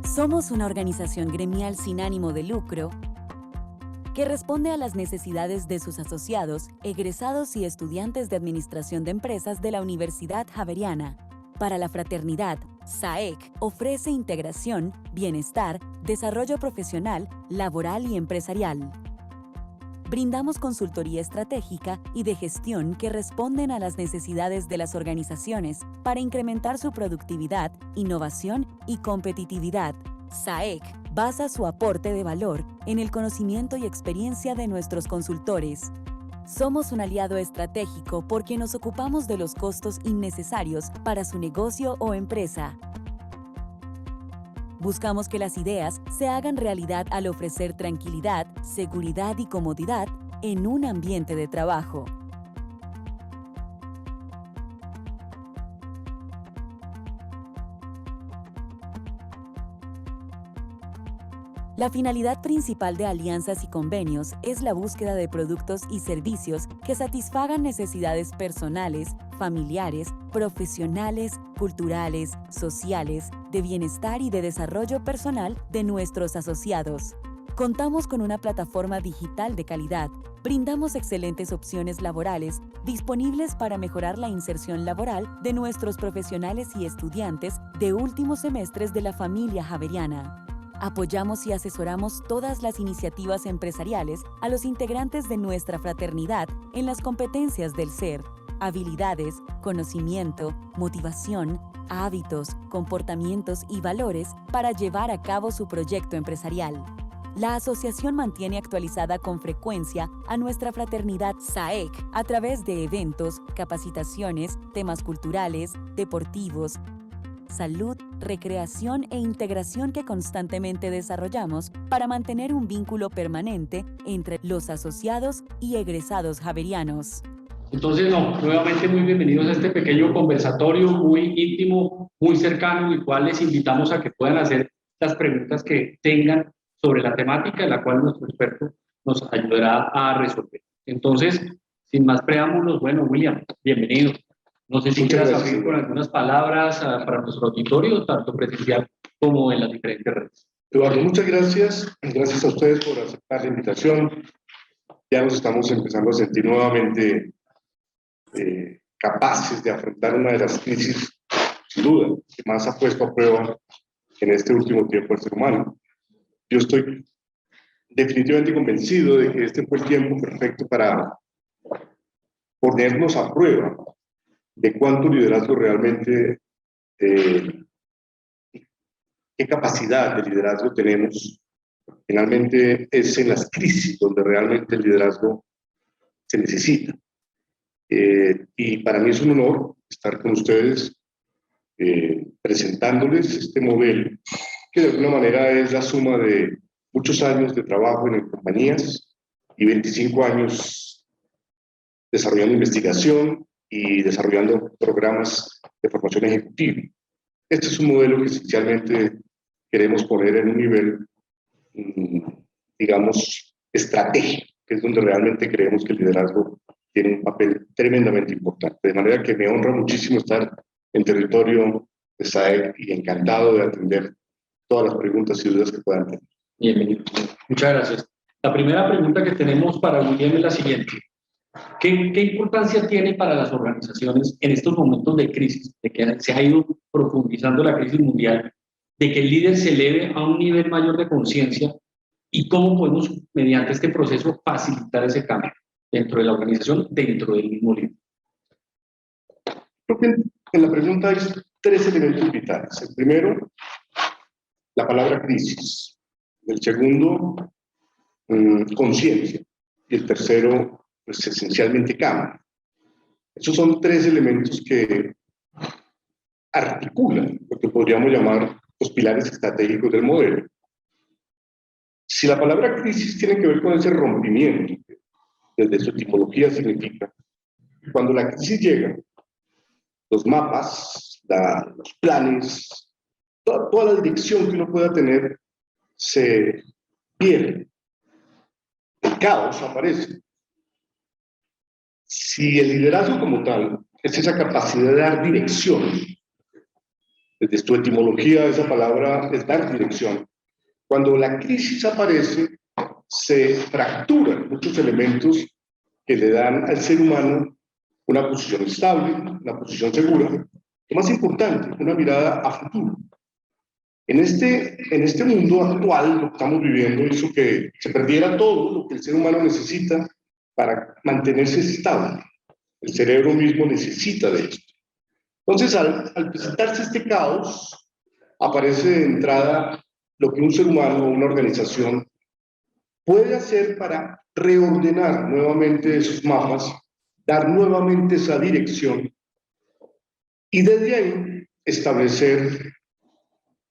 Somos una organización gremial sin ánimo de lucro que responde a las necesidades de sus asociados, egresados y estudiantes de Administración de Empresas de la Universidad Javeriana. Para la fraternidad, SAEC ofrece integración, bienestar, desarrollo profesional, laboral y empresarial. Brindamos consultoría estratégica y de gestión que responden a las necesidades de las organizaciones para incrementar su productividad, innovación y competitividad. SAEC basa su aporte de valor en el conocimiento y experiencia de nuestros consultores. Somos un aliado estratégico porque nos ocupamos de los costos innecesarios para su negocio o empresa. Buscamos que las ideas se hagan realidad al ofrecer tranquilidad, seguridad y comodidad en un ambiente de trabajo. La finalidad principal de alianzas y convenios es la búsqueda de productos y servicios que satisfagan necesidades personales, familiares, profesionales, culturales, sociales, de bienestar y de desarrollo personal de nuestros asociados. Contamos con una plataforma digital de calidad. Brindamos excelentes opciones laborales disponibles para mejorar la inserción laboral de nuestros profesionales y estudiantes de últimos semestres de la familia javeriana. Apoyamos y asesoramos todas las iniciativas empresariales a los integrantes de nuestra fraternidad en las competencias del ser, habilidades, conocimiento, motivación, hábitos, comportamientos y valores para llevar a cabo su proyecto empresarial. La asociación mantiene actualizada con frecuencia a nuestra fraternidad SAEC a través de eventos, capacitaciones, temas culturales, deportivos, salud, recreación e integración que constantemente desarrollamos para mantener un vínculo permanente entre los asociados y egresados javerianos. Entonces, nuevamente muy bienvenidos a este pequeño conversatorio muy íntimo, muy cercano, en el cual les invitamos a que puedan hacer las preguntas que tengan sobre la temática, en la cual nuestro experto nos ayudará a resolver. Entonces, sin más preámbulos, bueno, William, bienvenido. No sé si quieras abrir con algunas palabras para nuestro auditorio, tanto presencial como en las diferentes redes. Eduardo, muchas gracias. Gracias a ustedes por aceptar la invitación. Ya nos estamos empezando a sentir nuevamente capaces de afrontar una de las crisis, sin duda, que más ha puesto a prueba en este último tiempo el ser humano. Yo estoy definitivamente convencido de que este fue el tiempo perfecto para ponernos a prueba de cuánto liderazgo realmente, qué capacidad de liderazgo tenemos. Finalmente es en las crisis donde realmente el liderazgo se necesita. Y para mí es un honor estar con ustedes presentándoles este modelo que de alguna manera es la suma de muchos años de trabajo en compañías y 25 años desarrollando investigación y desarrollando programas de formación ejecutiva. Este es un modelo que esencialmente queremos poner en un nivel, digamos, estratégico, que es donde realmente creemos que el liderazgo tiene un papel tremendamente importante. De manera que me honra muchísimo estar en territorio de SAEC y encantado de atender todas las preguntas y dudas que puedan tener. Bienvenido. Muchas gracias. La primera pregunta que tenemos para William es la siguiente. ¿Qué importancia tiene para las organizaciones en estos momentos de crisis, de que se ha ido profundizando la crisis mundial, de que el líder se eleve a un nivel mayor de conciencia y cómo podemos, mediante este proceso, facilitar ese cambio dentro de la organización, dentro del mismo líder? Creo que en la pregunta hay tres elementos vitales. El primero, la palabra crisis. El segundo, conciencia. Y el tercero, pues esencialmente cambio. Esos son tres elementos que articulan lo que podríamos llamar los pilares estratégicos del modelo. Si la palabra crisis tiene que ver con ese rompimiento, desde su etimología significa, cuando la crisis llega, los mapas, los planes, toda la dirección que uno pueda tener se pierde. El caos aparece. Si el liderazgo como tal es esa capacidad de dar dirección, Desde su etimología, esa palabra es dar dirección. Cuando la crisis aparece, se fracturan muchos elementos que le dan al ser humano una posición estable, una posición segura, y más importante, una mirada a futuro. En este mundo actual, lo que estamos viviendo hizo que se perdiera todo lo que el ser humano necesita para mantenerse estable. El cerebro mismo necesita de esto. Entonces, al presentarse este caos, aparece de entrada lo que un ser humano o una organización puede hacer para reordenar nuevamente esos mapas, dar nuevamente esa dirección y desde ahí establecer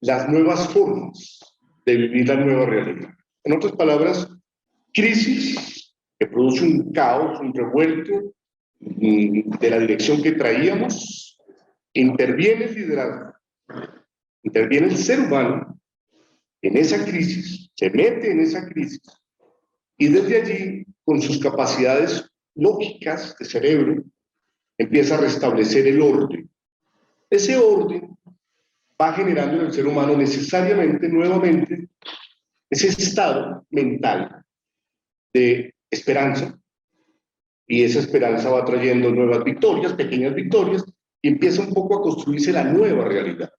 las nuevas formas de vivir la nueva realidad. En otras palabras, crisis que produce un caos, un revuelto de la dirección que traíamos, interviene el liderazgo, interviene el ser humano en esa crisis, se mete en esa crisis y desde allí, con sus capacidades lógicas de cerebro, empieza a restablecer el orden. Ese orden va generando en el ser humano necesariamente, nuevamente, ese estado mental de esperanza, y esa esperanza va trayendo nuevas victorias, pequeñas victorias, y empieza un poco a construirse la nueva realidad.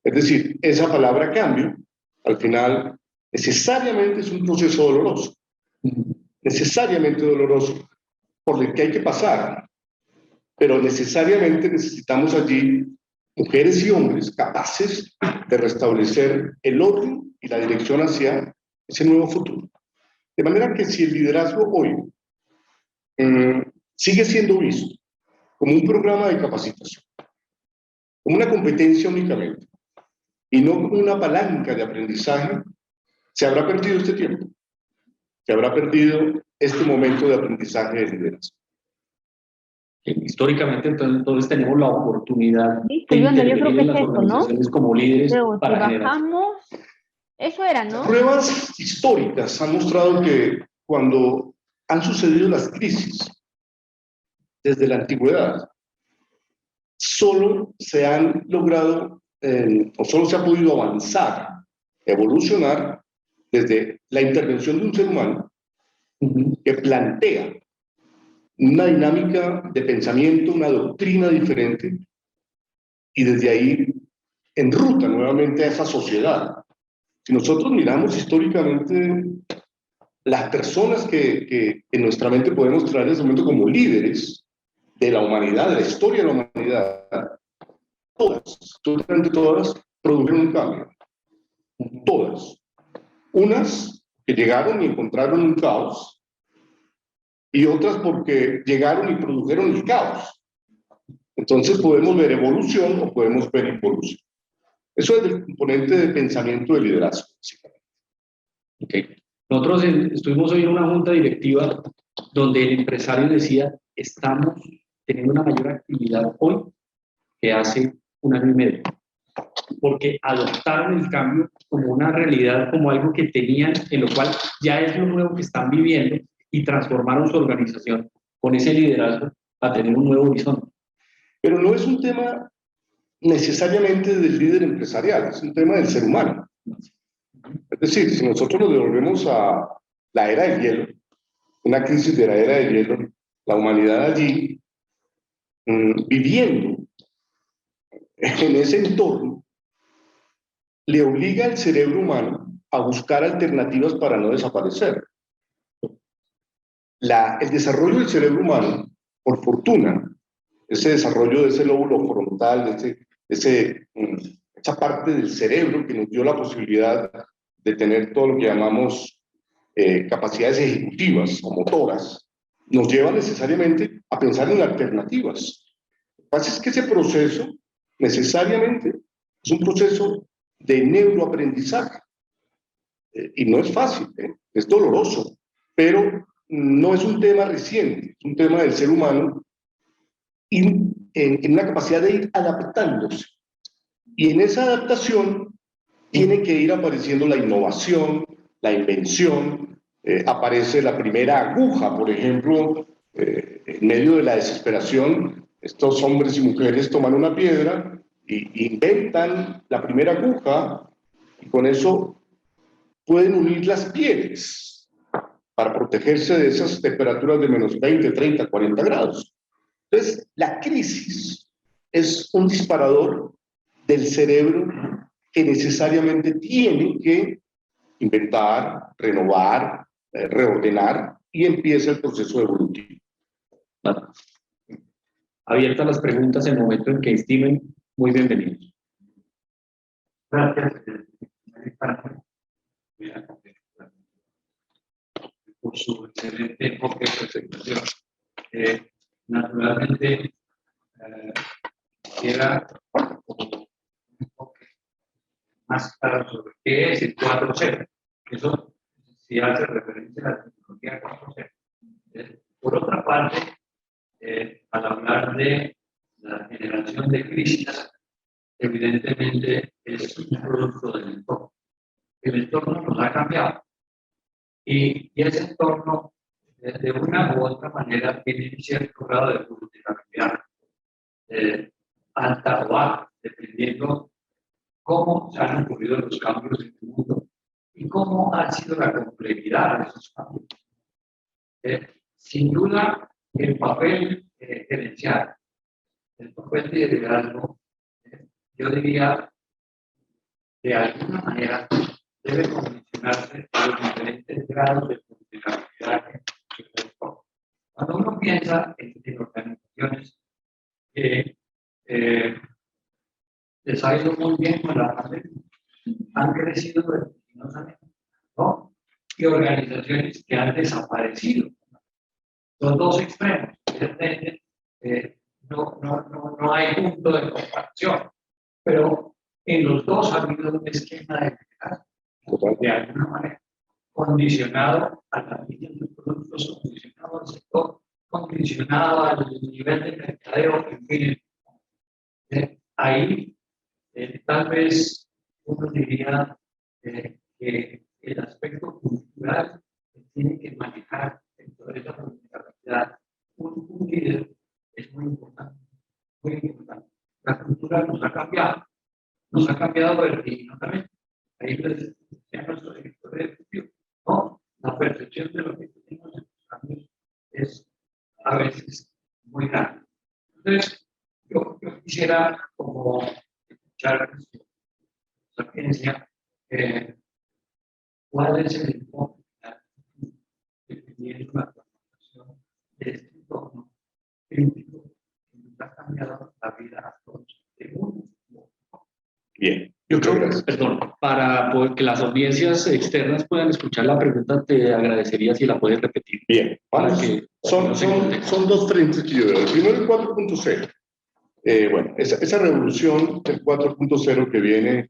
Es decir, esa palabra cambio, al final, necesariamente es un proceso doloroso, necesariamente doloroso, por el que hay que pasar, pero necesariamente necesitamos allí mujeres y hombres capaces de restablecer el orden y la dirección hacia ese nuevo futuro. De manera que si el liderazgo hoy sigue siendo visto como un programa de capacitación, como una competencia únicamente, y no como una palanca de aprendizaje, se habrá perdido este tiempo, se habrá perdido este momento de aprendizaje de liderazgo. Históricamente, entonces tenemos la oportunidad Sí, de yo creo intervenir que en es las eso, ¿no? organizaciones como líderes Luego, si para generar. bajamos, eso era, ¿no? Pruebas históricas han mostrado que cuando han sucedido las crisis desde la antigüedad, solo se han logrado o solo se ha podido avanzar, evolucionar desde la intervención de un ser humano que plantea una dinámica de pensamiento, una doctrina diferente, y desde ahí enruta nuevamente a esa sociedad. Si nosotros miramos históricamente las personas que en nuestra mente podemos traer en ese momento como líderes de la humanidad, de la historia de la humanidad, todas, absolutamente todas, produjeron un cambio. Todas. Unas que llegaron y encontraron un caos, y otras porque llegaron y produjeron el caos. Entonces podemos ver evolución o podemos ver involución. Eso es el componente de pensamiento de liderazgo, básicamente. Okay. Nosotros estuvimos hoy en una junta directiva donde el empresario decía, estamos teniendo una mayor actividad hoy que hace un año y medio, porque adoptaron el cambio como una realidad, como algo que tenían, en lo cual ya es lo nuevo que están viviendo y transformaron su organización con ese liderazgo a tener un nuevo horizonte. Pero no es un tema necesariamente del líder empresarial, es un tema del ser humano. Es decir, si nosotros nos devolvemos a la era del hielo, una crisis de la era del hielo, la humanidad allí, viviendo en ese entorno, le obliga al cerebro humano a buscar alternativas para no desaparecer. El desarrollo del cerebro humano, por fortuna, ese desarrollo de ese lóbulo frontal, esa parte del cerebro que nos dio la posibilidad de tener todo lo que llamamos capacidades ejecutivas o motoras, nos lleva necesariamente a pensar en alternativas. Lo que pasa es que ese proceso necesariamente es un proceso de neuroaprendizaje y no es fácil, es doloroso, pero no es un tema reciente, es un tema del ser humano y en una capacidad de ir adaptándose. Y en esa adaptación tiene que ir apareciendo la innovación, la invención, aparece la primera aguja, por ejemplo, en medio de la desesperación, estos hombres y mujeres toman una piedra y inventan la primera aguja y con eso pueden unir las pieles para protegerse de esas temperaturas de menos 20, 30, 40 grados. Entonces, la crisis es un disparador del cerebro que necesariamente tiene que inventar, renovar, reordenar, y empieza el proceso evolutivo. Vale. Abiertas las preguntas en el momento en que estimen, muy bienvenidos. Gracias. Por su excelente enfoque de presentación. Naturalmente, quisiera un enfoque más claro sobre qué es el 4.0. Eso sí hace referencia a la tecnología 4.0. Por otra parte, al hablar de la generación de crisis, evidentemente es un producto del entorno. El entorno nos ha cambiado y ese entorno, de una u otra manera, tiene cierto grado de vulnerabilidad, alta o baja, dependiendo cómo se han ocurrido los cambios en el mundo y cómo ha sido la complejidad de esos cambios. Sin duda, el papel gerencial, el papel de liderazgo, yo diría, de alguna manera, debe condicionarse a los diferentes grados de vulnerabilidad que se entorno. Cuando uno piensa en organizaciones que les ha ido muy bien con la pandemia, han crecido vertiginosamente, ¿no? Y organizaciones que han desaparecido. Los dos extremos. No hay punto de comparación, pero en los dos ha habido un esquema de liderazgo, de alguna manera, condicionado a la línea de productos, condicionado al sector, condicionado al nivel de mercadeo, en fin. Ahí tal vez uno diría que el aspecto cultural tiene que manejar dentro de esa vulnerabilidad. Un líder es muy importante, muy importante. La cultura nos ha cambiado vertiginosamente. Ahí les decía nuestro director ejecutivo, ¿no? La percepción de lo que tenemos en los cambios es a veces muy grande. Entonces, yo quisiera como escuchar su agencia, cuál es el enfoque definiendo la transformación de este entorno crítico que nos ha cambiado la vida a todos. Bien. Yo creo, perdón, para que las audiencias externas puedan escuchar la pregunta, te agradecería si la puedes repetir. Bien, vamos. Son dos frentes que yo veo. El primero, el 4.0. Bueno, esa revolución del 4.0 que viene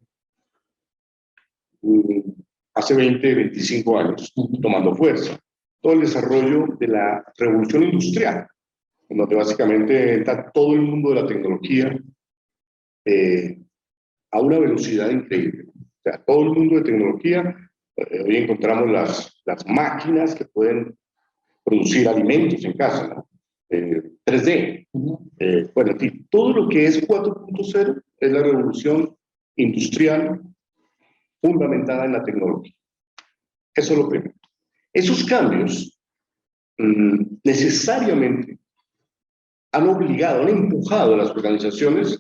hace 20, 25 años, tomando fuerza. Todo el desarrollo de la revolución industrial, donde básicamente está todo el mundo de la tecnología a una velocidad increíble. O sea, todo el mundo de tecnología, hoy encontramos las máquinas que pueden producir alimentos en casa, ¿no? 3D. Bueno, en fin, todo lo que es 4.0 es la revolución industrial fundamentada en la tecnología. Eso es lo primero. Esos cambios necesariamente han obligado, han empujado a las organizaciones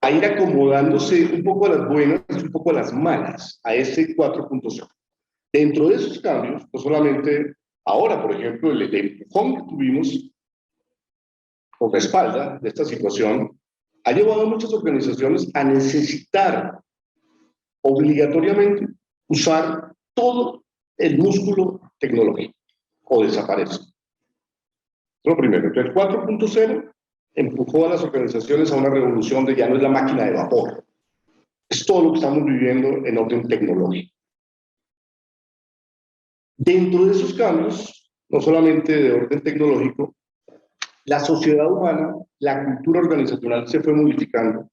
a ir acomodándose un poco a las buenas y un poco a las malas, a ese 4.0. Dentro de esos cambios, no solamente ahora, por ejemplo, el empujón que tuvimos por la espalda de esta situación, ha llevado a muchas organizaciones a necesitar obligatoriamente usar todo el músculo tecnológico o desaparece. Lo primero, entonces el 4.0 empujó a las organizaciones a una revolución de ya no es la máquina de vapor, es todo lo que estamos viviendo en orden tecnológico. Dentro de esos cambios, no solamente de orden tecnológico, la sociedad humana, la cultura organizacional se fue modificando.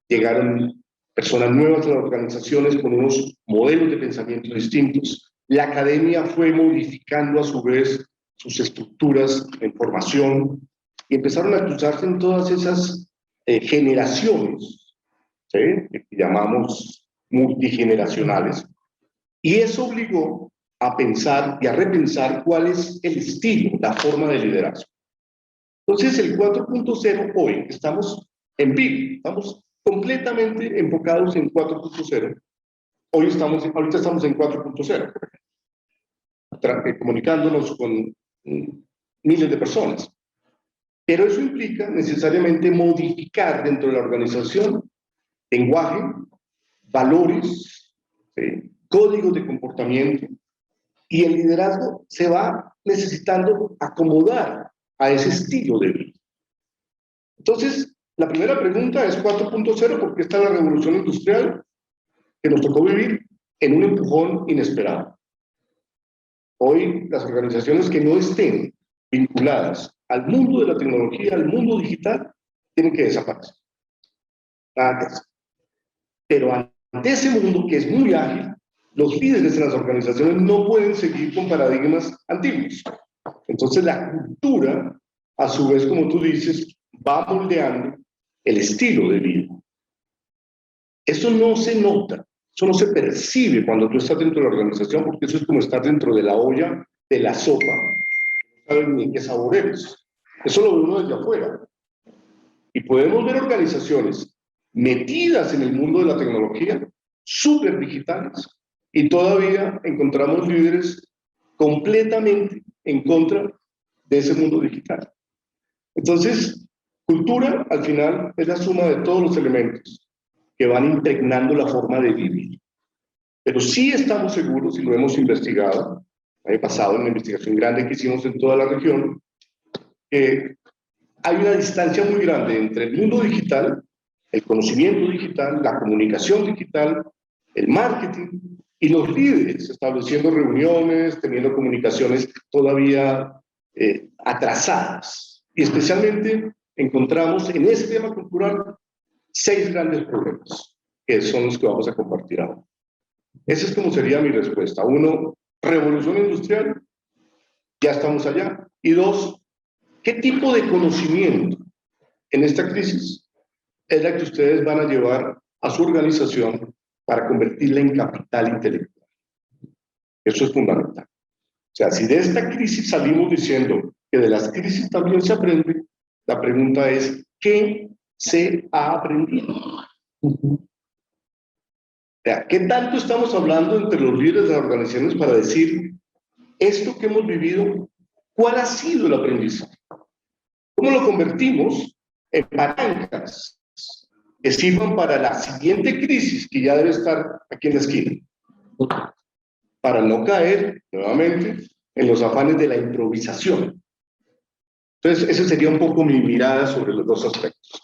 Llegaron personas nuevas a las organizaciones con unos modelos de pensamiento distintos. La academia fue modificando a su vez sus estructuras en formación y empezaron a cruzarse en todas esas generaciones, ¿sí? Que llamamos multigeneracionales, y eso obligó a pensar y a repensar cuál es el estilo, la forma de liderazgo. Entonces, el 4.0 hoy, estamos en vivo, estamos completamente enfocados en 4.0. Ahorita estamos en 4.0, comunicándonos con miles de personas. Pero eso implica necesariamente modificar dentro de la organización lenguaje, valores, ¿sí? Códigos de comportamiento, y el liderazgo se va necesitando acomodar a ese estilo de vida. Entonces, la primera pregunta es 4.0, ¿por qué está la revolución industrial que nos tocó vivir en un empujón inesperado? Hoy, las organizaciones que no estén vinculadas al mundo de la tecnología, al mundo digital, tienen que desaparecer. Nada que hacer. Pero ante ese mundo que es muy ágil, los líderes de las organizaciones no pueden seguir con paradigmas antiguos. Entonces la cultura, a su vez, como tú dices, va moldeando el estilo de vida. Eso no se nota, eso no se percibe cuando tú estás dentro de la organización, porque eso es como estar dentro de la olla, de la sopa, no saben ni qué sabor es. Eso lo ve uno desde afuera. Y podemos ver organizaciones metidas en el mundo de la tecnología, súper digitales, y todavía encontramos líderes completamente en contra de ese mundo digital. Entonces, cultura, al final, es la suma de todos los elementos que van impregnando la forma de vivir. Pero sí estamos seguros, y lo hemos investigado, el año pasado en una investigación grande que hicimos en toda la región, que hay una distancia muy grande entre el mundo digital, el conocimiento digital, la comunicación digital, el marketing, y los líderes estableciendo reuniones, teniendo comunicaciones todavía atrasadas. Y especialmente encontramos en ese tema cultural 6 grandes problemas, que son los que vamos a compartir ahora. Esa es como sería mi respuesta. 1, revolución industrial, ya estamos allá. Y 2, ¿qué tipo de conocimiento en esta crisis es la que ustedes van a llevar a su organización para convertirla en capital intelectual? Eso es fundamental. O sea, si de esta crisis salimos diciendo que de las crisis también se aprende, la pregunta es, ¿qué se ha aprendido? O sea, ¿qué tanto estamos hablando entre los líderes de las organizaciones para decir, esto que hemos vivido, cuál ha sido el aprendizaje? ¿Cómo lo convertimos en palancas que sirvan para la siguiente crisis que ya debe estar aquí en la esquina? Para no caer nuevamente en los afanes de la improvisación. Entonces, esa sería un poco mi mirada sobre los 2 aspectos.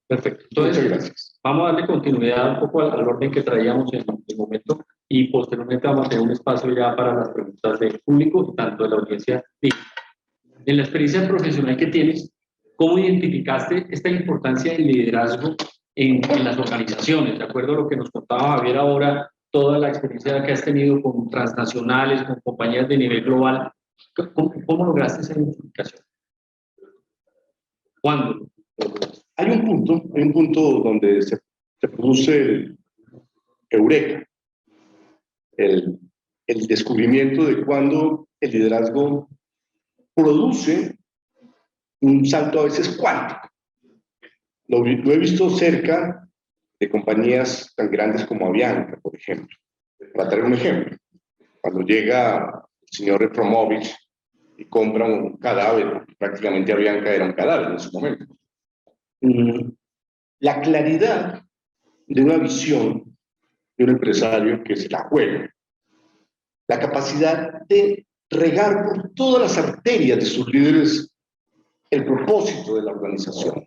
Perfecto. Entonces, muchas gracias. Vamos a darle continuidad un poco al orden que traíamos en el momento y posteriormente vamos a tener un espacio ya para las preguntas del público, tanto de la audiencia. En la experiencia profesional que tienes, ¿cómo identificaste esta importancia del liderazgo en las organizaciones? De acuerdo a lo que nos contaba Javier ahora, toda la experiencia que has tenido con transnacionales, con compañías de nivel global, ¿cómo lograste esa identificación? ¿Cuándo? Hay un punto donde se produce el eureka, el descubrimiento de cuando el liderazgo produce un salto a veces cuántico. Lo he visto cerca de compañías tan grandes como Avianca, por ejemplo. Para traer un ejemplo, cuando llega el señor Efromovich y compra un cadáver, porque prácticamente Avianca era un cadáver en su momento. La claridad de una visión de un empresario que se la juega, la capacidad de regar por todas las arterias de sus líderes el propósito de la organización,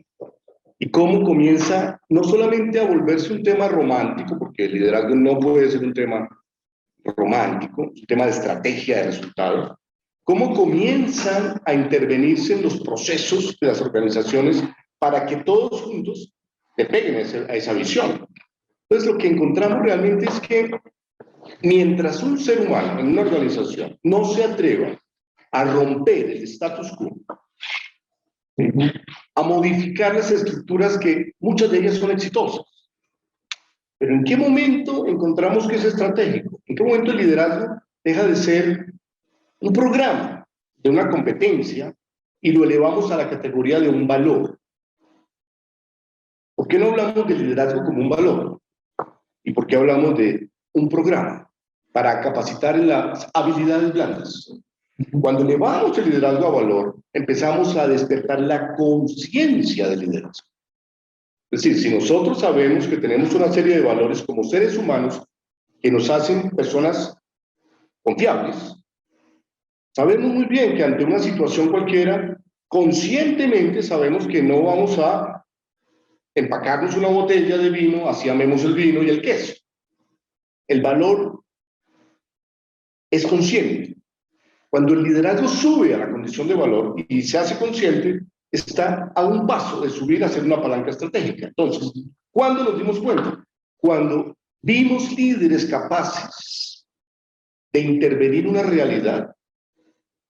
y cómo comienza no solamente a volverse un tema romántico, porque el liderazgo no puede ser un tema romántico, un tema de estrategia de resultados, cómo comienzan a intervenirse en los procesos de las organizaciones para que todos juntos le peguen a esa visión. Entonces, lo que encontramos realmente es que mientras un ser humano en una organización no se atreva a romper el status quo, a modificar las estructuras que muchas de ellas son exitosas. Pero ¿en qué momento encontramos que es estratégico? ¿En qué momento el liderazgo deja de ser un programa, de una competencia, y lo elevamos a la categoría de un valor? ¿Por qué no hablamos del liderazgo como un valor? ¿Y por qué hablamos de un programa para capacitar en las habilidades blandas? Cuando elevamos el liderazgo a valor, empezamos a despertar la conciencia del liderazgo. Es decir, si nosotros sabemos que tenemos una serie de valores como seres humanos que nos hacen personas confiables, sabemos muy bien que ante una situación cualquiera, conscientemente sabemos que no vamos a empacarnos una botella de vino, así amemos el vino y el queso. El valor es consciente. Cuando el liderazgo sube a la condición de valor y se hace consciente, está a un paso de subir a ser una palanca estratégica. Entonces, ¿cuándo nos dimos cuenta? Cuando vimos líderes capaces de intervenir una realidad,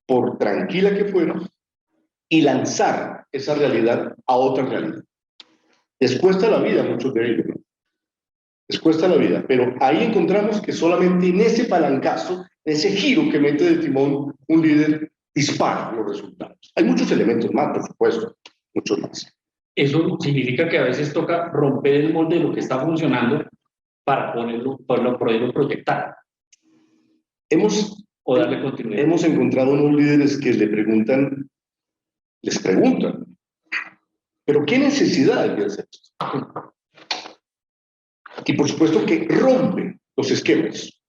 por tranquila que fuera, y lanzar esa realidad a otra realidad. Les cuesta la vida a muchos de ellos, ¿no? Les cuesta la vida, pero ahí encontramos que solamente en ese palancazo, en ese giro que mete de timón un líder, dispara los resultados. Hay muchos elementos más, por supuesto, muchos más. Eso significa que a veces toca romper el molde de lo que está funcionando para poderlo proyectar. O darle continuidad. Hemos encontrado unos líderes que les preguntan, ¿pero qué necesidad hay de hacer esto? Y por supuesto que rompen los esquemas.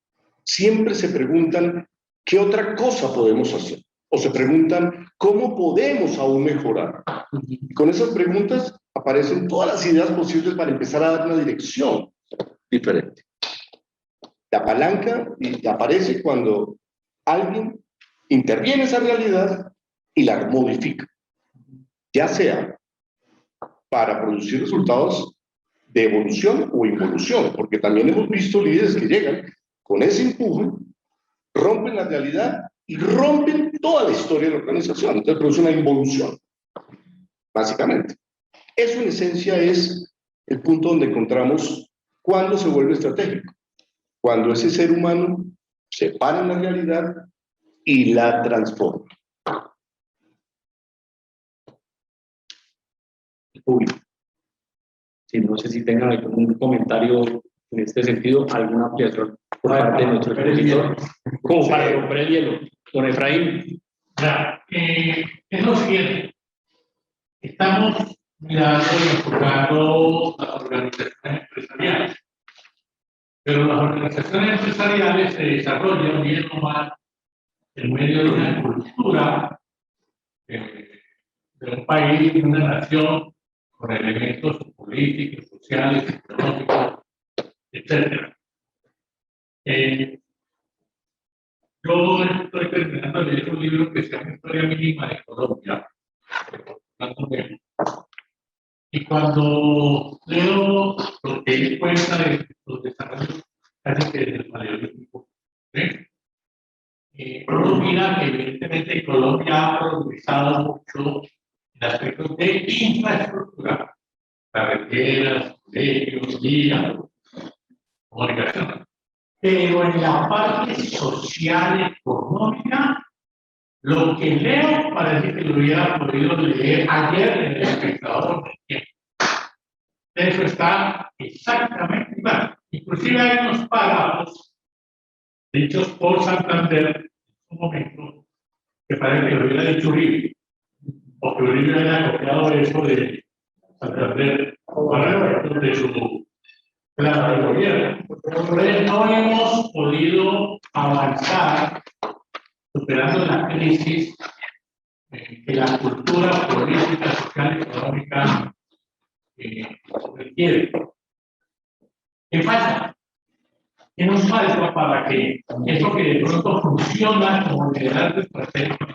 Siempre se preguntan, ¿qué otra cosa podemos hacer? O se preguntan, ¿cómo podemos aún mejorar? Y con esas preguntas aparecen todas las ideas posibles para empezar a dar una dirección diferente. La palanca aparece cuando alguien interviene en esa realidad y la modifica, ya sea para producir resultados de evolución o involución, porque también hemos visto líderes que llegan con ese empuje, rompen la realidad y rompen toda la historia de la organización. Entonces produce una involución, básicamente. Eso en esencia es el punto donde encontramos cuándo se vuelve estratégico. Cuando ese ser humano se para en la realidad y la transforma. Uy. Sí, no sé si tengan algún comentario en este sentido, alguna ampliación por parte de nuestro expositor, como para romper el hielo. Don Efraín. Ya, es lo siguiente. Estamos mirando y enfocando las organizaciones empresariales. Pero las organizaciones empresariales se desarrollan bien o mal en medio de una cultura de un país, de una nación, con elementos políticos, sociales, económicos, etc. Yo estoy terminando de leer un libro que se llama Historia Mínima de Colombia, y cuando leo lo que él cuenta de los desarrollos casi que del paleolítico, uno mira que evidentemente Colombia ha progresado mucho en aspectos de infraestructura, carreteras, colegios, vías, comunicación. Pero en la parte social económica, lo que leo parece que lo hubiera podido leer ayer en El Espectador del Tiempo. Eso está exactamente claro. Inclusive hay unos párrafos dichos por Santander en un momento que parece que lo hubiera dicho Uribe, o que Uribe haya copiado eso de Santander para efectos de su plan de gobierno. Entonces no hemos podido avanzar superando la crisis que la cultura política, social y económica requiere. ¿Qué falta? ¿Qué nos falta para que eso que de pronto funciona como liderazgo estratégico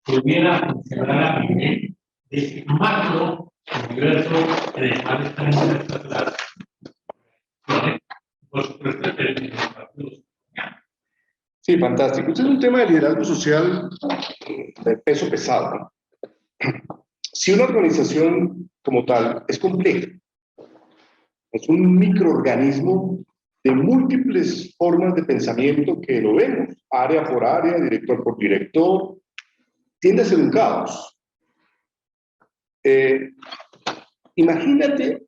pudiera funcionar a nivel de ese macro universo en el cual están inmersas las por supuesto el Sí, fantástico. Este es un tema de liderazgo social de peso pesado, ¿no? si una organización como tal es compleja, es un microorganismo de múltiples formas de pensamiento que lo vemos, área por área, director por director, tiende a ser un caos. Imagínate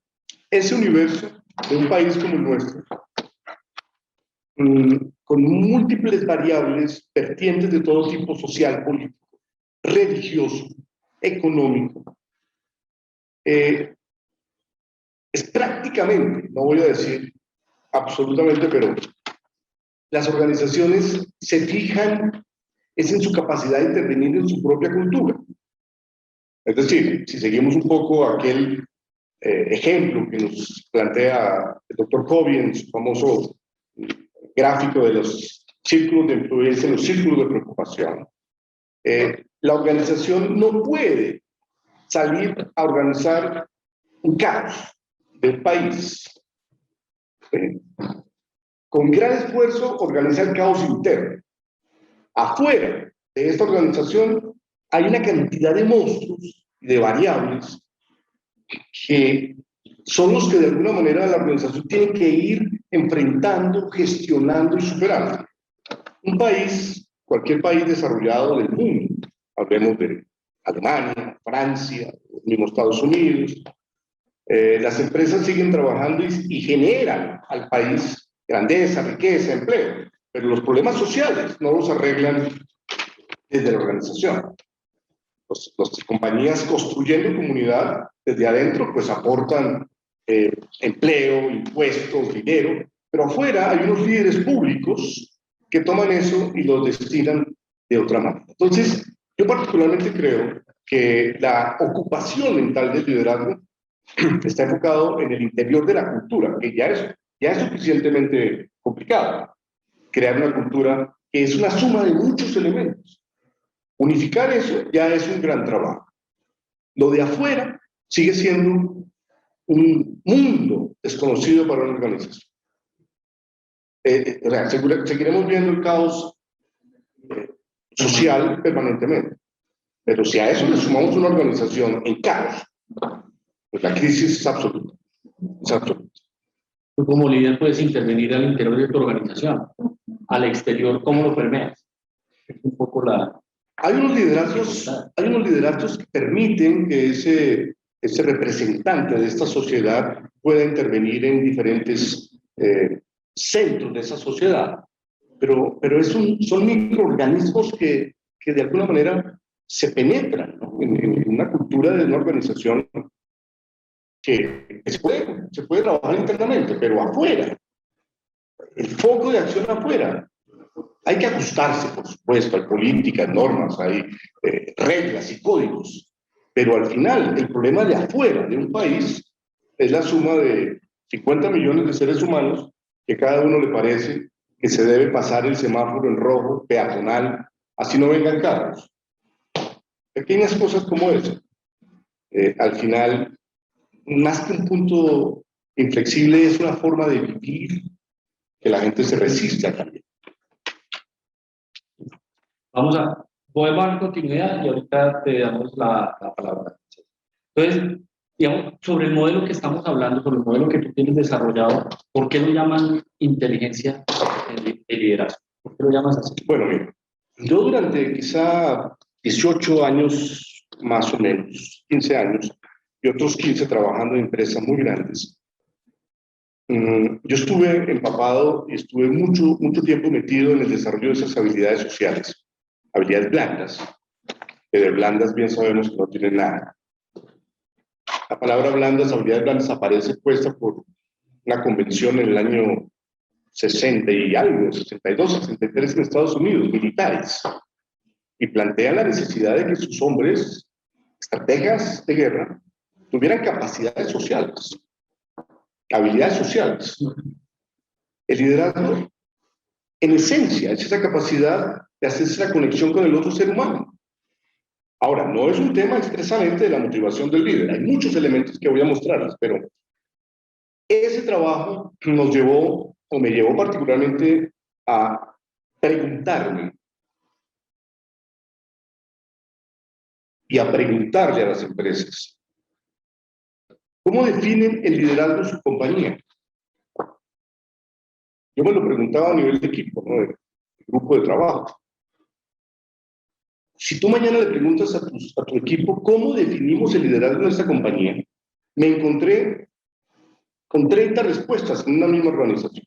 ese universo de un país como el nuestro, con múltiples variables vertientes de todo tipo: social, político, religioso, económico. Es prácticamente, no voy a decir absolutamente, pero las organizaciones se fijan es en su capacidad de intervenir en su propia cultura. Es decir, si seguimos un poco aquel ejemplo que nos plantea el doctor Covey en su famoso gráfico de los círculos de influencia, los círculos de preocupación, la organización no puede salir a organizar un caos del país. Con gran esfuerzo organiza el caos interno. Afuera de esta organización hay una cantidad de monstruos y de variables que son los que de alguna manera la organización tiene que ir enfrentando, gestionando y superando. Un país, cualquier país desarrollado del mundo, hablemos de Alemania, Francia, los mismos Estados Unidos, las empresas siguen trabajando y generan al país grandeza, riqueza, empleo, pero los problemas sociales no los arreglan desde la organización. Las compañías construyendo comunidad desde adentro pues aportan empleo, impuestos, dinero, pero afuera hay unos líderes públicos que toman eso y los destinan de otra manera. Entonces, yo particularmente creo que la ocupación mental del liderazgo está enfocado en el interior de la cultura, que ya es suficientemente complicado. Crear una cultura que es una suma de muchos elementos. Unificar eso ya es un gran trabajo. Lo de afuera sigue siendo un mundo desconocido para una organización. Seguiremos viendo el caos social permanentemente, pero si a eso le sumamos una organización en caos, pues la crisis es absoluta. Es absoluta. Tú como líder puedes intervenir al interior de tu organización. Al exterior, ¿cómo lo permeas? Es un poco la... Hay unos liderazgos que permiten que ese representante de esta sociedad pueda intervenir en diferentes centros de esa sociedad, pero son microorganismos que de alguna manera se penetran, ¿no? en una cultura de una organización que se puede trabajar internamente, pero afuera, el foco de acción afuera. Hay que ajustarse, por supuesto, hay políticas, normas, hay reglas y códigos, pero al final el problema de afuera de un país es la suma de 50 millones de seres humanos que cada uno le parece que se debe pasar el semáforo en rojo, peatonal, así no vengan carros. Pequeñas cosas como eso. Al final, más que un punto inflexible, es una forma de vivir que la gente se resiste a cambiar. Voy a dar continuidad y ahorita te damos la palabra. Entonces, digamos, sobre el modelo que estamos hablando, sobre el modelo que tú tienes desarrollado, ¿por qué lo llaman inteligencia de liderazgo? ¿Por qué lo llamas así? Bueno, mira, yo durante quizá 18 años, más o menos, 15 años, y otros 15 trabajando en empresas muy grandes, yo estuve empapado y estuve mucho tiempo metido en el desarrollo de esas habilidades sociales, habilidades blandas, que de blandas bien sabemos que no tienen nada. La palabra blandas, habilidades blandas, aparece puesta por una convención en el año 60 y algo, 62, 63 en Estados Unidos, militares, y plantea la necesidad de que sus hombres, estrategas de guerra, tuvieran capacidades sociales, habilidades sociales. El liderazgo, en esencia, es esa capacidad de hacerse la conexión con el otro ser humano. Ahora, no es un tema expresamente de la motivación del líder, hay muchos elementos que voy a mostrarles, pero ese trabajo nos llevó, o me llevó particularmente, a preguntarme y a preguntarle a las empresas, ¿cómo definen el liderazgo de su compañía? Yo me lo preguntaba a nivel de equipo, ¿no? De grupo de trabajo. Si tú mañana le preguntas a tu equipo cómo definimos el liderazgo de esta compañía, me encontré con 30 respuestas en una misma organización.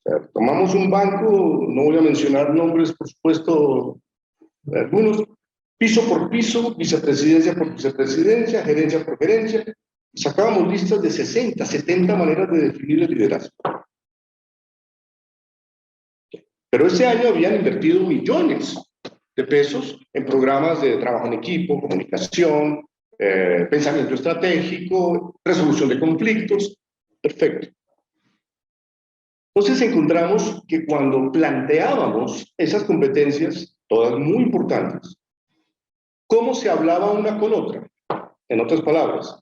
O sea, tomamos un banco, no voy a mencionar nombres, por supuesto, algunos, piso por piso, vicepresidencia por vicepresidencia, gerencia por gerencia, y sacábamos listas de 60, 70 maneras de definir el liderazgo. Pero ese año habían invertido millones de pesos en programas de trabajo en equipo, comunicación, pensamiento estratégico, resolución de conflictos. Perfecto. Entonces encontramos que cuando planteábamos esas competencias, todas muy importantes, ¿cómo se hablaba una con otra? En otras palabras,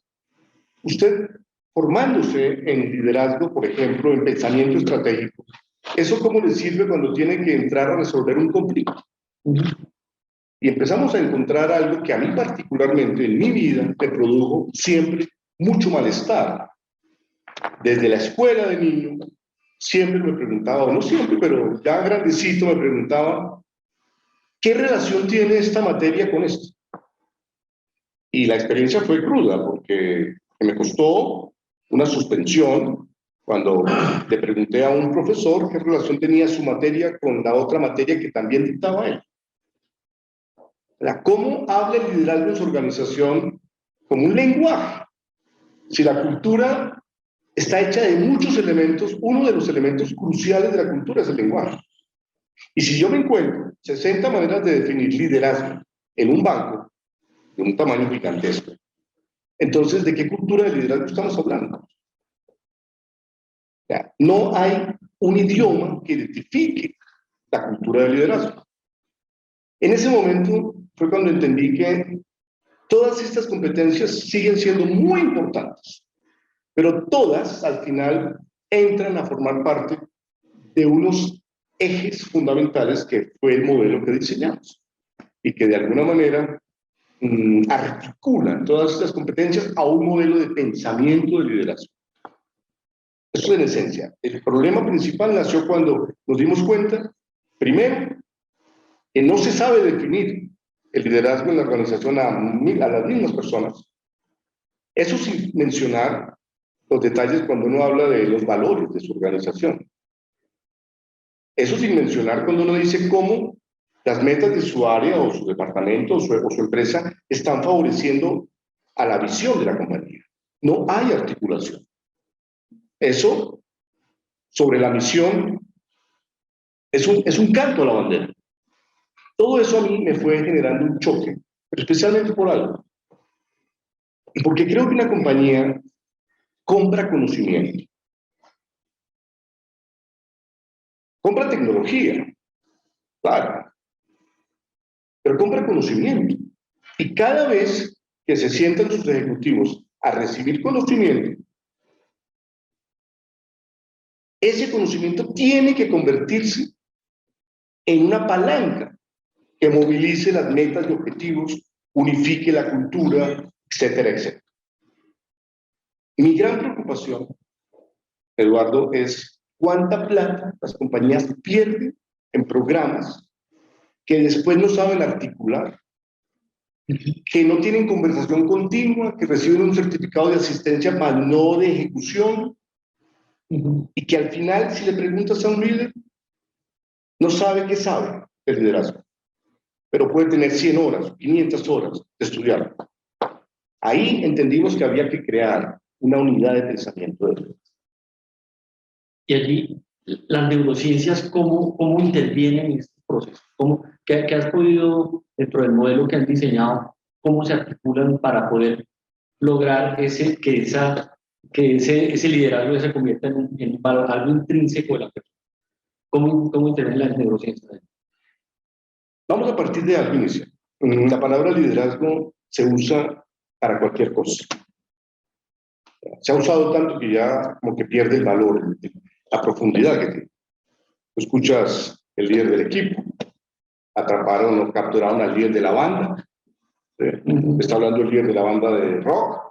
usted formándose en liderazgo, por ejemplo, en pensamiento estratégico, ¿eso cómo le sirve cuando tiene que entrar a resolver un conflicto? Y empezamos a encontrar algo que a mí particularmente en mi vida me produjo siempre mucho malestar. Desde la escuela de niño, siempre me preguntaba, o no siempre, pero ya grandecito me preguntaba, ¿qué relación tiene esta materia con esto? Y la experiencia fue cruda, porque me costó una suspensión cuando le pregunté a un profesor qué relación tenía su materia con la otra materia que también dictaba él. ¿Cómo habla el liderazgo en su organización como un lenguaje? Si la cultura está hecha de muchos elementos, uno de los elementos cruciales de la cultura es el lenguaje. Y si yo me encuentro 60 maneras de definir liderazgo en un banco de un tamaño gigantesco, entonces, ¿de qué cultura de liderazgo estamos hablando? No hay un idioma que identifique la cultura de liderazgo. En ese momento fue cuando entendí que todas estas competencias siguen siendo muy importantes, pero todas al final entran a formar parte de unos ejes fundamentales que fue el modelo que diseñamos y que de alguna manera articulan todas estas competencias a un modelo de pensamiento de liderazgo. Eso es en esencia. El problema principal nació cuando nos dimos cuenta, primero, que no se sabe definir el liderazgo en la organización a las mismas personas. Eso sin mencionar los detalles cuando uno habla de los valores de su organización. Eso sin mencionar cuando uno dice cómo las metas de su área o su departamento o su empresa están favoreciendo a la visión de la compañía. No hay articulación. Eso, sobre la misión, es un canto a la bandera. Todo eso a mí me fue generando un choque, pero especialmente por algo. Porque creo que una compañía compra conocimiento. Compra tecnología, claro, pero compra conocimiento. Y cada vez que se sientan sus ejecutivos a recibir conocimiento, ese conocimiento tiene que convertirse en una palanca que movilice las metas y objetivos, unifique la cultura, etcétera, etcétera. Mi gran preocupación, Eduardo, es cuánta plata las compañías pierden en programas que después no saben articular, que no tienen conversación continua, que reciben un certificado de asistencia más no de ejecución, y que al final, si le preguntas a un líder, no sabe qué sabe el liderazgo, pero puede tener 100 horas, 500 horas de estudiar. Ahí entendimos que había que crear una unidad de pensamiento de liderazgo. Y allí, las neurociencias, ¿cómo intervienen en este proceso? ¿Qué has podido, dentro del modelo que han diseñado, cómo se articulan para poder lograr que ese liderazgo se convierta en algo intrínseco de la persona? ¿Cómo intervienen las neurociencias? Vamos a partir de algo inicial. La palabra liderazgo se usa para cualquier cosa. Se ha usado tanto que ya como que pierde el valor, la profundidad que tiene. Tú escuchas el líder del equipo, atraparon o capturaron al líder de la banda, Está hablando el líder de la banda de rock,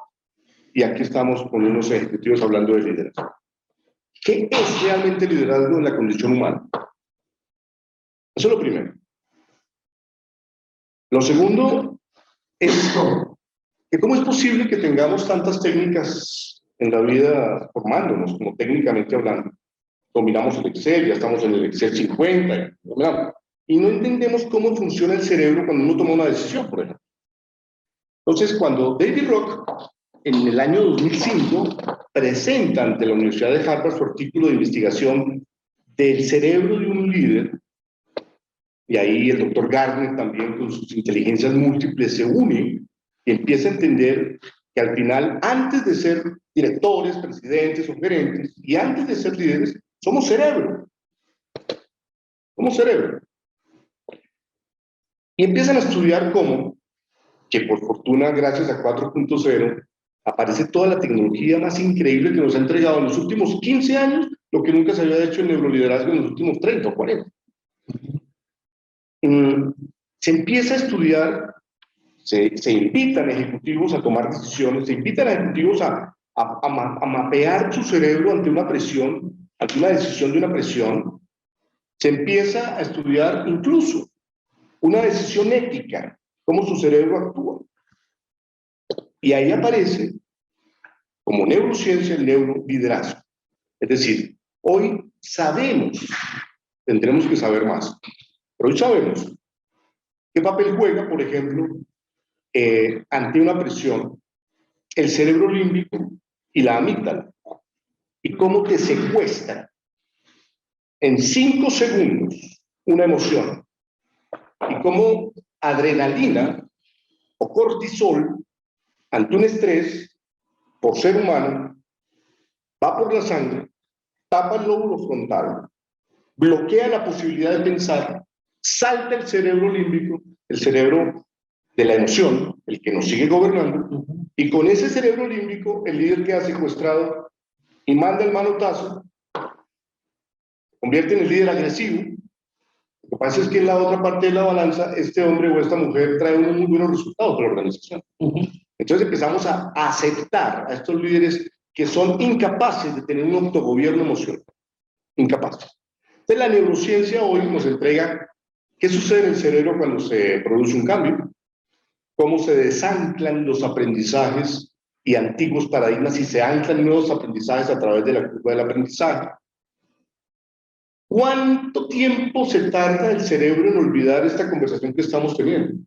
y aquí estamos con unos ejecutivos hablando de liderazgo. ¿Qué es realmente liderazgo en la condición humana? Eso es lo primero. Lo segundo es que cómo es posible que tengamos tantas técnicas en la vida formándonos, como técnicamente hablando. Dominamos el Excel, ya estamos en el Excel 50, y no entendemos cómo funciona el cerebro cuando uno toma una decisión, por ejemplo. Entonces, cuando David Rock, en el año 2005, presenta ante la Universidad de Harvard su artículo de investigación del cerebro de un líder, y ahí el doctor Gartner también con sus inteligencias múltiples se une y empieza a entender que al final, antes de ser directores, presidentes o gerentes, y antes de ser líderes, somos cerebro. Somos cerebro. Y empiezan a estudiar cómo, que por fortuna, gracias a 4.0, aparece toda la tecnología más increíble que nos ha entregado en los últimos 15 años, lo que nunca se había hecho en neuroliderazgo en los últimos 30 o 40. Se empieza a estudiar, se invitan ejecutivos a tomar decisiones, se invitan a ejecutivos a mapear su cerebro ante una presión, ante una decisión de una presión. Se empieza a estudiar incluso una decisión ética, cómo su cerebro actúa. Y ahí aparece como neurociencia el neuroliderazgo. Es decir, hoy sabemos, tendremos que saber más, pero hoy sabemos qué papel juega, por ejemplo, ante una presión, el cerebro límbico y la amígdala, y cómo te secuestra en 5 segundos una emoción, y cómo adrenalina o cortisol, ante un estrés, por ser humano, va por la sangre, tapa el lóbulo frontal, bloquea la posibilidad de pensar, salta el cerebro límbico, el cerebro de la emoción, el que nos sigue gobernando, y con ese cerebro límbico el líder queda secuestrado y manda el manotazo, se convierte en el líder agresivo. Lo que pasa es que en la otra parte de la balanza, este hombre o esta mujer trae unos muy buenos resultados para la organización. Entonces empezamos a aceptar a estos líderes que son incapaces de tener un autogobierno emocional. Incapaces. Entonces la neurociencia hoy nos entrega qué sucede en el cerebro cuando se produce un cambio, cómo se desanclan los aprendizajes y antiguos paradigmas y se anclan nuevos aprendizajes a través de la curva del aprendizaje. ¿Cuánto tiempo se tarda el cerebro en olvidar esta conversación que estamos teniendo?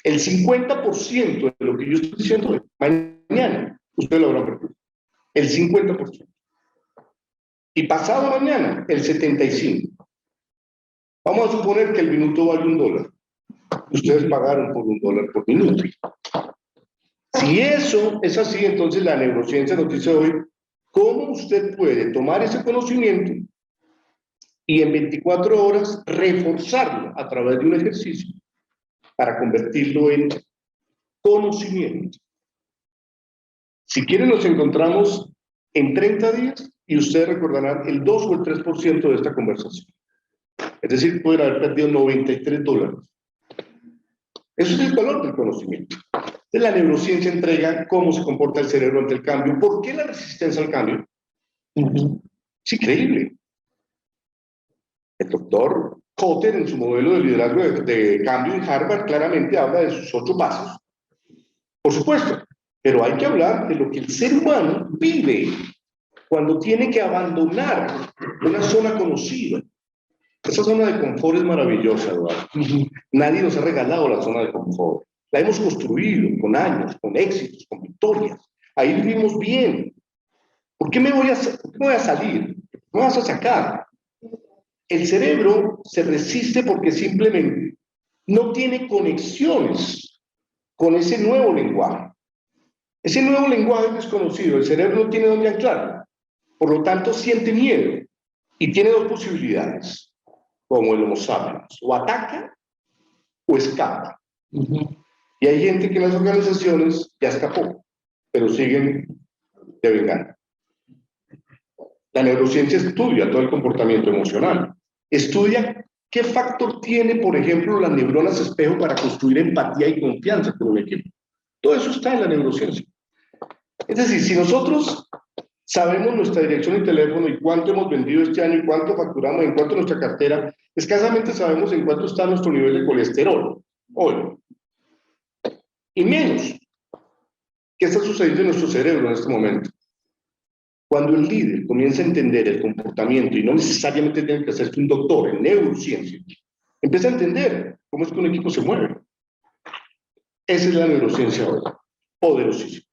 El 50% de lo que yo estoy diciendo hoy, mañana, usted lo habrá perdido. El 50%. Y pasado mañana, el 75%. Vamos a suponer que el minuto vale $1. Ustedes pagaron por $1 por minuto. Si eso es así, entonces la neurociencia nos dice hoy cómo usted puede tomar ese conocimiento y en 24 horas reforzarlo a través de un ejercicio para convertirlo en conocimiento. Si quieren, nos encontramos en 30 días y ustedes recordarán el 2 o el 3% de esta conversación. Es decir, pueden haber perdido $93. Eso es el valor del conocimiento. Entonces, la neurociencia entrega cómo se comporta el cerebro ante el cambio. ¿Por qué la resistencia al cambio? Es increíble. El doctor Kotter, en su modelo de liderazgo de cambio en Harvard, claramente habla de sus 8 pasos. Por supuesto, pero hay que hablar de lo que el ser humano vive cuando tiene que abandonar una zona conocida. Esa zona de confort es maravillosa, Eduardo. Nadie nos ha regalado la zona de confort. La hemos construido con años, con éxitos, con victorias. Ahí vivimos bien. ¿Por qué me voy a salir? ¿Me vas a sacar? El cerebro se resiste porque simplemente no tiene conexiones con ese nuevo lenguaje. Ese nuevo lenguaje desconocido, el cerebro no tiene dónde anclarlo. Por lo tanto, siente miedo y tiene 2 posibilidades, como el Homo sapiens: o ataca o escapa. Y hay gente que en las organizaciones ya escapó, pero siguen devengando. La neurociencia estudia todo el comportamiento emocional, estudia ¿Qué factor tiene, por ejemplo, las neuronas espejo para construir empatía y confianza con un equipo? Todo eso está en la neurociencia. Es decir, si nosotros sabemos nuestra dirección y teléfono y cuánto hemos vendido este año y cuánto facturamos, en cuánto nuestra cartera, escasamente sabemos en cuánto está nuestro nivel de colesterol hoy. Y menos. ¿Qué está sucediendo en nuestro cerebro en este momento? Cuando el líder comienza a entender el comportamiento, y no necesariamente tiene que ser un doctor en neurociencia, empieza a entender cómo es que un equipo se mueve. Esa es la neurociencia hoy. Poderosísima.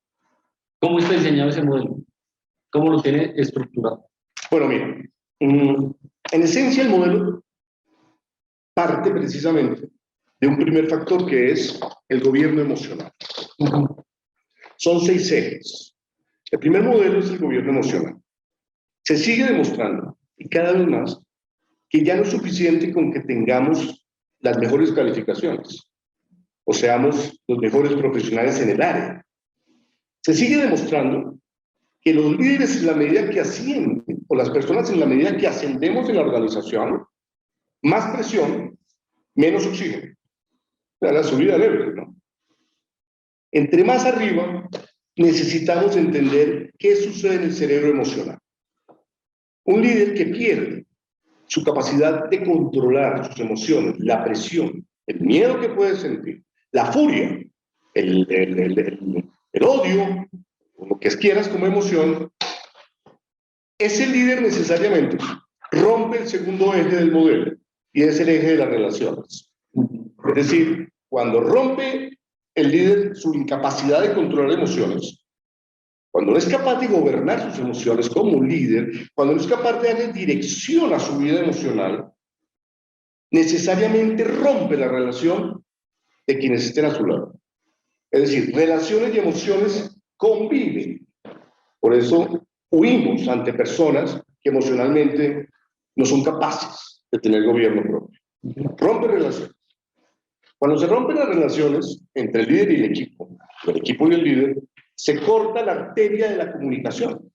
¿Cómo está diseñado ese modelo? ¿Cómo lo tiene estructurado? Bueno, mira, en esencia el modelo parte precisamente de un primer factor que es el gobierno emocional. Son 6 ejes. El primer modelo es el gobierno emocional. Se sigue demostrando, y cada vez más, que ya no es suficiente con que tengamos las mejores calificaciones o seamos los mejores profesionales en el área. Se sigue demostrando que los líderes, en la medida que ascienden, o las personas en la medida que ascendemos en la organización, más presión, menos oxígeno. O sea, la subida leve, ¿no? Entre más arriba, necesitamos entender qué sucede en el cerebro emocional. Un líder que pierde su capacidad de controlar sus emociones, la presión, el miedo que puede sentir, la furia, el odio, o lo que quieras como emoción, ese líder necesariamente rompe el segundo eje del modelo, y es el eje de las relaciones. Es decir, cuando rompe el líder su incapacidad de controlar emociones, cuando no es capaz de gobernar sus emociones como un líder, cuando no es capaz de darle dirección a su vida emocional, necesariamente rompe la relación de quienes estén a su lado. Es decir, relaciones y emociones conviven. Por eso huimos ante personas que emocionalmente no son capaces de tener gobierno propio. Rompe relaciones. Cuando se rompen las relaciones entre el líder y el equipo y el líder, se corta la arteria de la comunicación.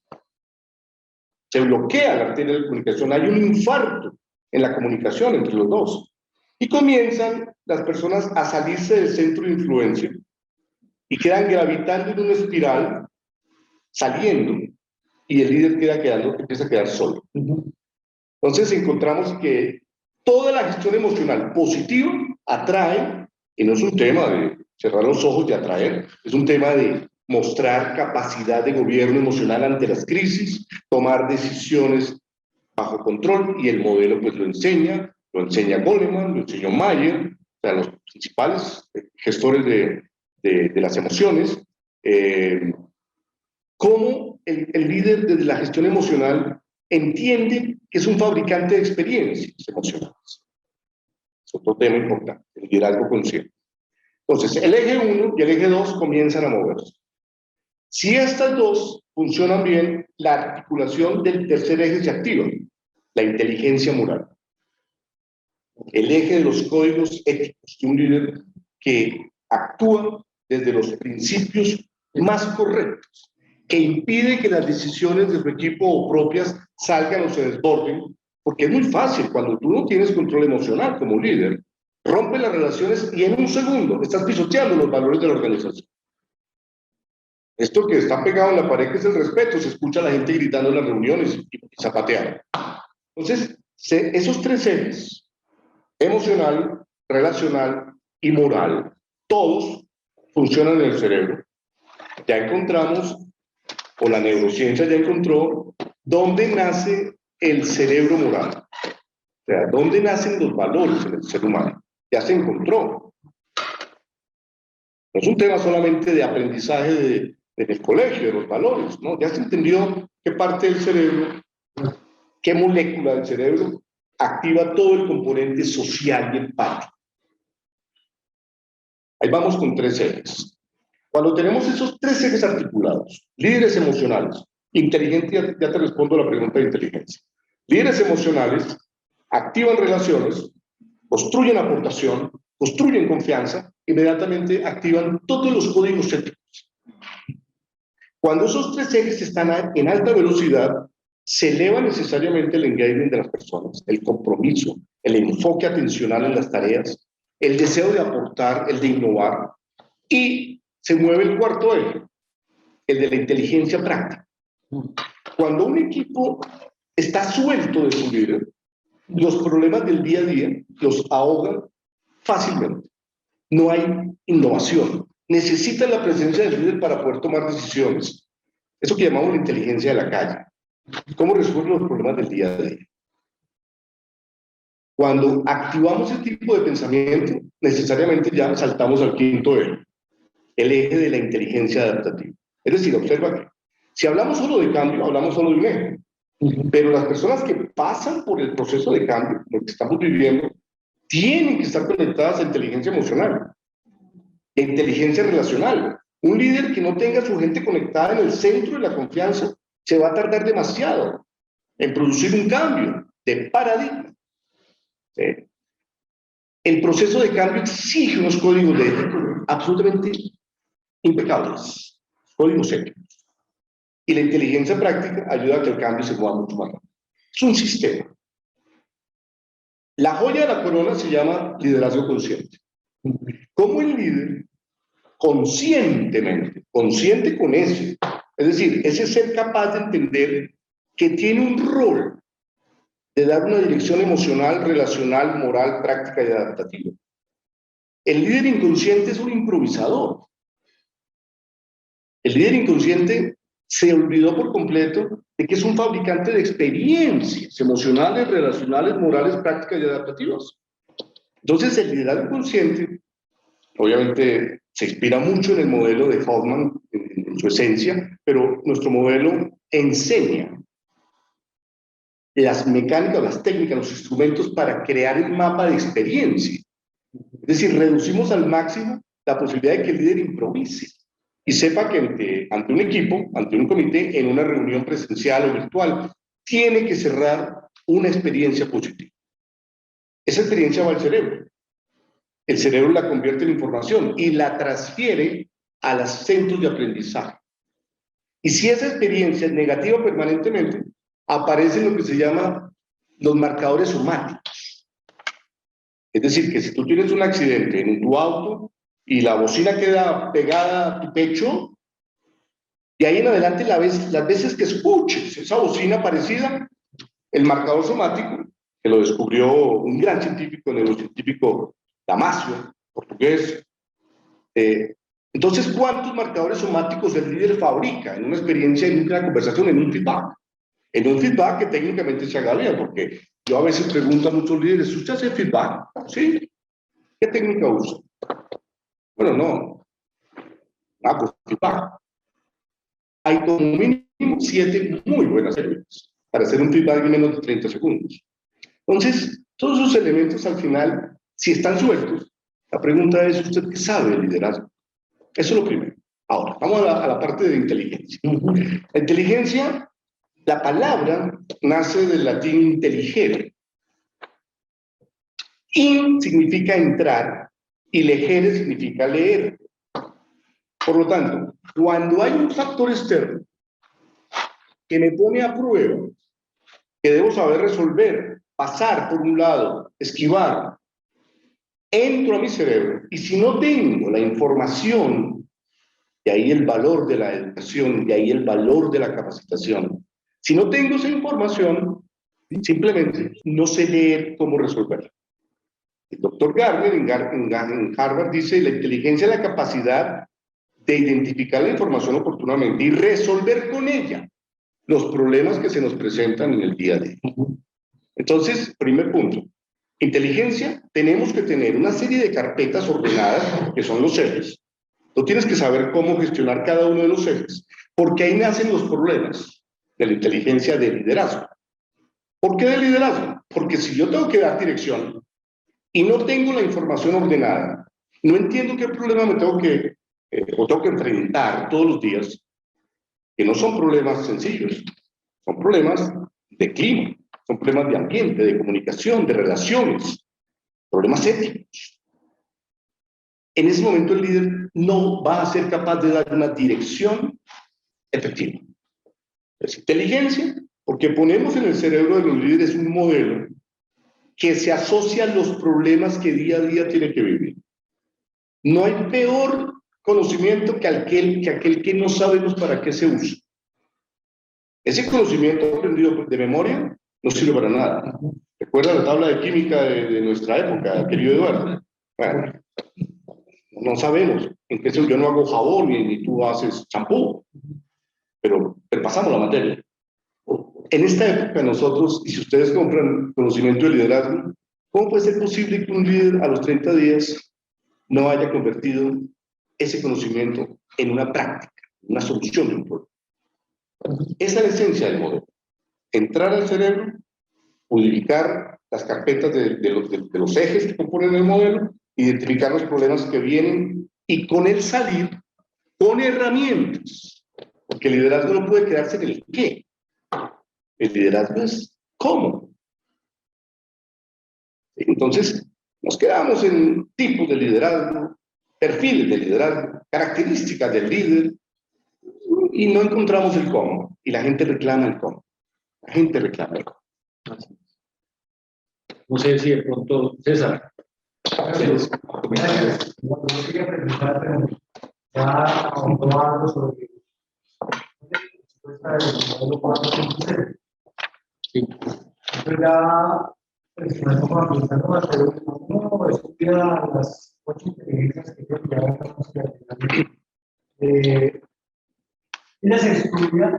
Se bloquea la arteria de la comunicación. Hay un infarto en la comunicación entre los dos. Y comienzan las personas a salirse del centro de influencia y quedan gravitando en una espiral, saliendo, y el líder empieza a quedar solo. Entonces encontramos que toda la gestión emocional positiva atrae, y no es un tema de cerrar los ojos y atraer, es un tema de mostrar capacidad de gobierno emocional ante las crisis, tomar decisiones bajo control, y el modelo pues lo enseña Goleman, lo enseñó Mayer, o sea, los principales gestores de las emociones, cómo el líder desde la gestión emocional entiende que es un fabricante de experiencias emocionales. Es otro tema importante, el liderazgo consciente. Entonces, el eje 1 y el eje 2 comienzan a moverse. Si estas dos funcionan bien, la articulación del tercer eje se activa, la inteligencia moral. El eje de los códigos éticos de un líder que actúa desde los principios más correctos, que impide que las decisiones de su equipo o propias salgan o se desborden, porque es muy fácil cuando tú no tienes control emocional como líder, rompe las relaciones y en un segundo estás pisoteando los valores de la organización. Esto que está pegado en la pared, que es el respeto, se escucha a la gente gritando en las reuniones y zapateando. Entonces, esos 3 ejes, emocional, relacional y moral, todos funcionan en el cerebro. Ya encontramos, o la neurociencia ya encontró, dónde nace el cerebro moral. O sea, dónde nacen los valores en el ser humano. Ya se encontró. No es un tema solamente de aprendizaje del colegio, de los valores, ¿no? Ya se entendió qué parte del cerebro, qué molécula del cerebro activa todo el componente social y empático. Ahí vamos con 3 ejes. Cuando tenemos esos 3 ejes articulados, líderes emocionales, inteligente, ya te respondo a la pregunta de inteligencia. Líderes emocionales activan relaciones, construyen aportación, construyen confianza, inmediatamente activan todos los códigos éticos. Cuando esos 3 ejes están en alta velocidad, se eleva necesariamente el engagement de las personas, el compromiso, el enfoque atencional en las tareas, el deseo de aportar, el de innovar, y se mueve el cuarto eje, el de la inteligencia práctica. Cuando un equipo está suelto de su líder, los problemas del día a día los ahogan fácilmente. No hay innovación. Necesitan la presencia del líder para poder tomar decisiones. Eso que llamamos la inteligencia de la calle. ¿Cómo resuelven los problemas del día a día? Cuando activamos ese tipo de pensamiento, necesariamente ya saltamos al quinto eje, el eje de la inteligencia adaptativa. Es decir, observa que si hablamos solo de cambio, hablamos solo de un eje. Pero las personas que pasan por el proceso de cambio, lo que estamos viviendo, tienen que estar conectadas a inteligencia emocional, a inteligencia relacional. Un líder que no tenga a su gente conectada en el centro de la confianza se va a tardar demasiado en producir un cambio de paradigma. ¿Sí? El proceso de cambio exige unos códigos de ética absolutamente impecables, códigos éticos. Y la inteligencia práctica ayuda a que el cambio se mueva mucho más rápido. Es un sistema. La joya de la corona se llama liderazgo consciente. ¿Cómo el líder conscientemente, consciente con ese, es decir, ese ser capaz de entender que tiene un rol de dar una dirección emocional, relacional, moral, práctica y adaptativa? El líder inconsciente es un improvisador. El líder inconsciente se olvidó por completo de que es un fabricante de experiencias emocionales, relacionales, morales, prácticas y adaptativas. Entonces, el liderazgo consciente, obviamente, se inspira mucho en el modelo de Hoffman, en su esencia, pero nuestro modelo enseña las mecánicas, las técnicas, los instrumentos para crear el mapa de experiencia. Es decir, reducimos al máximo la posibilidad de que el líder improvise y sepa que ante un equipo, ante un comité, en una reunión presencial o virtual, tiene que cerrar una experiencia positiva. Esa experiencia va al cerebro. El cerebro la convierte en información y la transfiere a los centros de aprendizaje. Y si esa experiencia es negativa permanentemente, aparecen lo que se llama los marcadores somáticos. Es decir, que si tú tienes un accidente en tu auto y la bocina queda pegada a tu pecho, de ahí en adelante las veces que escuches esa bocina parecida, el marcador somático, que lo descubrió un gran científico, neurocientífico Damasio, portugués. Entonces, ¿cuántos marcadores somáticos el líder fabrica en una experiencia, en una conversación, en un feedback? En un feedback que técnicamente se haga bien, porque yo a veces pregunto a muchos líderes, ¿usted hace feedback? ¿Sí? ¿Qué técnica usa? Bueno, no. Pues feedback. Hay como mínimo 7 muy buenas técnicas para hacer un feedback en menos de 30 segundos. Entonces, todos esos elementos al final, si están sueltos, la pregunta es, ¿usted qué sabe de liderazgo? Eso es lo primero. Ahora, vamos a la parte de inteligencia. La inteligencia, la palabra nace del latín intelligere. In significa entrar y legere significa leer. Por lo tanto, cuando hay un factor externo que me pone a prueba, que debo saber resolver, pasar por un lado, esquivar, entro a mi cerebro y si no tengo la información, de ahí el valor de la educación, de ahí el valor de la capacitación. Si no tengo esa información, simplemente no sé leer cómo resolverla. El doctor Gardner en Harvard dice, la inteligencia es la capacidad de identificar la información oportunamente y resolver con ella los problemas que se nos presentan en el día a día. Entonces, primer punto, inteligencia, tenemos que tener una serie de carpetas ordenadas, que son los ejes. Tú tienes que saber cómo gestionar cada uno de los ejes, porque ahí nacen los problemas de la inteligencia de liderazgo. ¿Por qué de liderazgo? Porque si yo tengo que dar dirección y no tengo la información ordenada, no entiendo qué problema me tengo que enfrentar todos los días, que no son problemas sencillos, son problemas de clima, son problemas de ambiente, de comunicación, de relaciones, problemas éticos. En ese momento el líder no va a ser capaz de dar una dirección efectiva. Es inteligencia, Porque ponemos en el cerebro de los líderes un modelo que se asocia a los problemas que día a día tiene que vivir. No hay peor conocimiento que aquel que no sabemos para qué se usa. Ese conocimiento aprendido de memoria no sirve para nada. ¿Recuerda la tabla de química de nuestra época, querido Eduardo? Bueno, no sabemos en qué yo no hago jabón ni tú haces champú, pero pasamos la materia. En esta época nosotros, y si ustedes compran conocimiento de liderazgo, ¿cómo puede ser posible que un líder a los 30 días no haya convertido ese conocimiento en una práctica, una solución de un problema? Esa es la esencia del modelo. Entrar al cerebro, unificar las carpetas de los ejes que componen el modelo, identificar los problemas que vienen y con él salir con herramientas. Porque el liderazgo no puede quedarse en el qué. El liderazgo es cómo. Entonces, nos quedamos en tipos de liderazgo, perfiles de liderazgo, características del líder, y no encontramos el cómo. Y la gente reclama el cómo. La gente reclama el cómo. No sé si de pronto, César. Gracias. Yo quería preguntar, ya ahondó algo sobre la respuesta del modelo 4.0. Sí. Entonces ya, pues, nos estamos preguntando más, pero uno estudia las 8 inteligencias que creo que ya estamos ella se estudia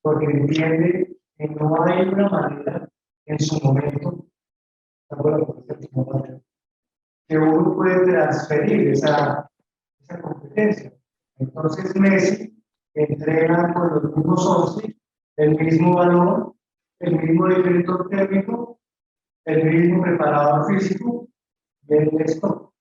porque entiende que no hay una manera en su momento, que uno puede transferir esa competencia. Entonces Messi entrega con los mismos 11 el mismo balón, el mismo director técnico, el mismo preparador físico y el esto.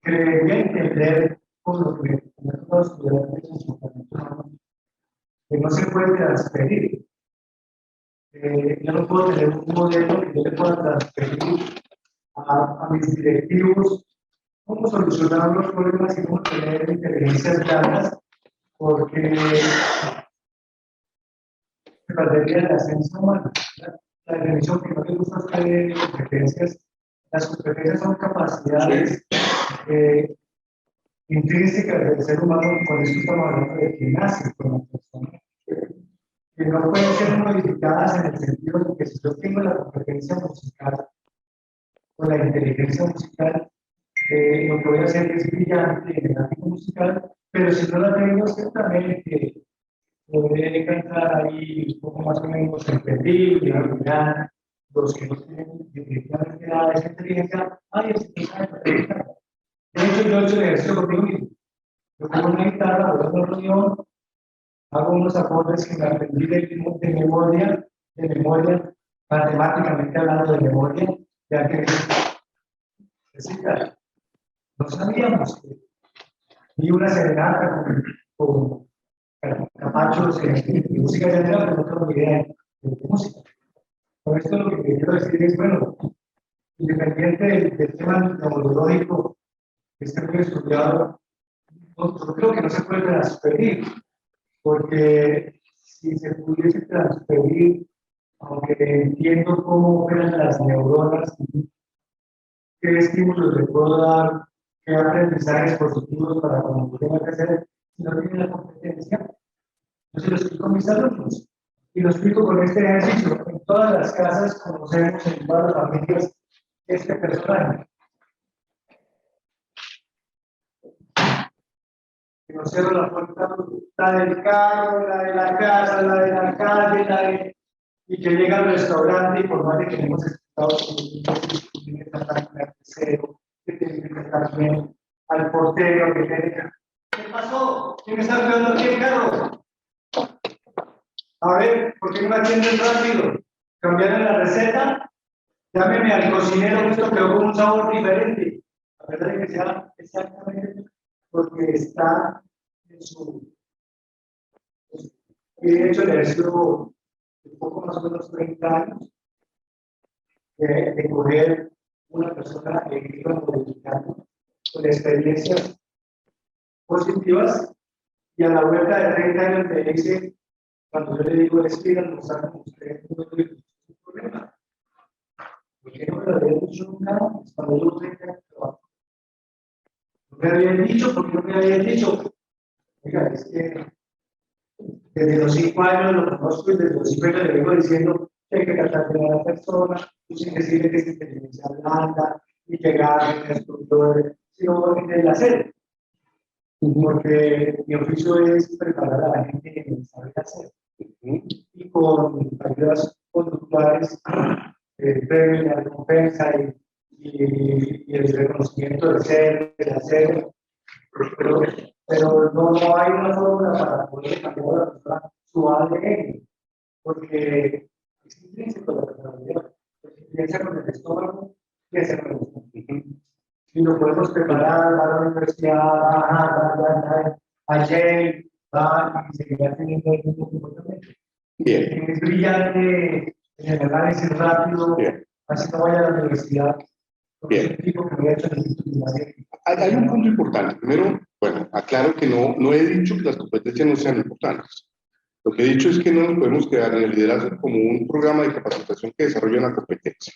Creería entender con lo que los estudiantes en su momento que no se puede transferir. Yo no puedo tener un modelo que yo le pueda transferir a mis directivos cómo solucionar los problemas y cómo tener inteligencias blandas, porque se perdería la esencia humana. La definición que no me gusta es de competencias. Las competencias son capacidades intrínsecas del ser humano, por eso estamos hablando de que nace con la persona, que no pueden ser modificadas en el sentido de que si yo tengo la competencia musical o la inteligencia musical, lo que voy a hacer es brillante en el ámbito musical, pero si no la tengo ciertamente, podré cantar ahí un poco más o menos entendible, habilidad, los que no tienen definitivamente nada de esa inteligencia, es que de hecho, yo he hecho ejercicio conmigo mismo. Yo pongo una guitarra, voy a una reunión, hago unos acordes que me aprendí de memoria, matemáticamente hablando de memoria, ya que no sabíamos que ni una serenata con Camacho de música llanera, pero no tengo ni idea de música. Con esto lo que quiero decir es, bueno, independiente del tema neurológico que esté muy estudiado, yo creo que no se puede transferir, porque si se pudiese transferir, aunque entiendo cómo operan las neuronas, qué estímulos le puedo dar, qué aprendizajes positivos para cuando tenga que hacer, si no tiene la competencia, yo se lo explico a mis alumnos. Y lo explico con este ejercicio. En todas las casas conocemos, en todas las familias, este personaje. Que nos cierra la puerta, la del carro, la de la casa, la de la calle, y que llega al restaurante y por más de que hemos explicado que tiene que estar al mesero, que tiene que estar bien, al portero, que tiene que... ¿Qué pasó? ¿Quién está cuidando aquí el carro? A ver, ¿por qué no me atienden rápido? ¿Cambiaron la receta? Llámeme al cocinero, que esto quedó con un sabor diferente. La verdad es que sea exactamente porque está en su... Y de hecho, le he sido un poco más o menos 30 años de coger una persona que iba modificando con experiencias positivas y a la vuelta de 30 años me dice, cuando yo le digo, es que ir a almorzar con usted, no es un problema. ¿Por qué no me lo habían dicho nunca antes? Cuando yo tenía trabajo. No me habían dicho, porque no me habían dicho. Oiga, es que desde los 5 años lo conozco y desde los 5 años le vengo diciendo que hay que tratar de a la persona, sin decirle que es inteligencia blanda y pegarle en el estudio, sino en el hacer. Porque mi oficio es preparar a la gente que sabe hacer. Y con ayudas conductuales, premios, la recompensa y el reconocimiento de ser, de hacer. Pero no hay una fórmula para poder cambiar a la persona su ADN, porque es intrínseco la personalidad. Piensa con el estómago, piensa con el estómago. Y lo podemos preparar, va a la universidad, a Yale, va y seguirá teniendo el mismo comportamiento. Bien. Es brillante en el análisis rápido, Bien. así no vaya a la universidad. Bien. Hay Hay un punto importante. Primero, bueno, aclaro que no he dicho que las competencias no sean importantes. Lo que he dicho es que no nos podemos quedar en el liderazgo como un programa de capacitación que desarrolla una competencia.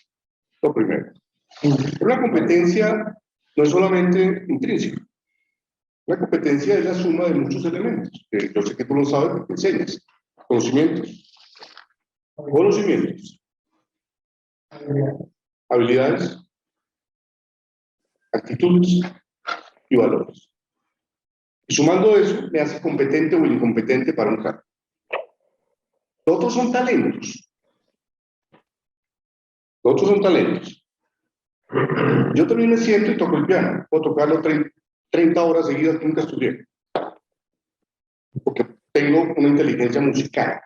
Lo primero. Pero una competencia no es solamente intrínseca. La competencia es la suma de muchos elementos. Yo sé que tú lo sabes porque enseñas. Conocimientos. Conocimientos. Habilidades. Actitudes y valores. Y sumando eso, me hace competente o incompetente para un cargo. Los otros son talentos. Los otros son talentos. Yo también me siento y toco el piano. Puedo tocarlo 30 horas seguidas que nunca estudié. Porque tengo una inteligencia musical,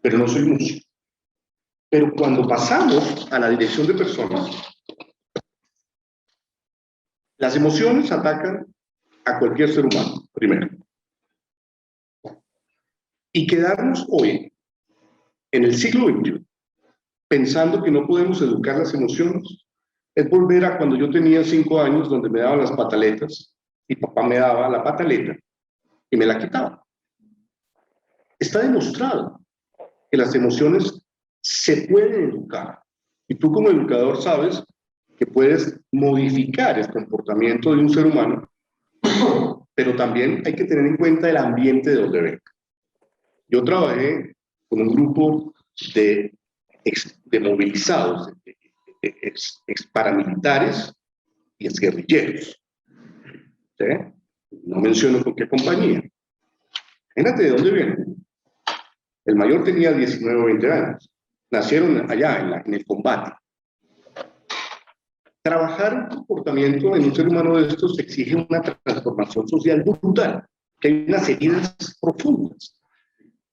pero no soy músico. Pero cuando pasamos a la dirección de personas, las emociones atacan a cualquier ser humano, primero. Y quedarnos hoy, en el siglo XXI, pensando que no podemos educar las emociones, es volver a cuando yo tenía 5 años, donde me daban las pataletas, y papá me daba la pataleta y me la quitaba. Está demostrado que las emociones se pueden educar. Y tú como educador sabes que puedes modificar el comportamiento de un ser humano, pero también hay que tener en cuenta el ambiente de donde venga. Yo trabajé con un grupo de movilizados, paramilitares y exguerrilleros. ¿Sí? No menciono con qué compañía. Fíjate de dónde vienen. El mayor tenía 19 o 20 años. Nacieron allá en el combate. Trabajar un comportamiento en un ser humano de estos exige una transformación social brutal, que hay unas heridas profundas.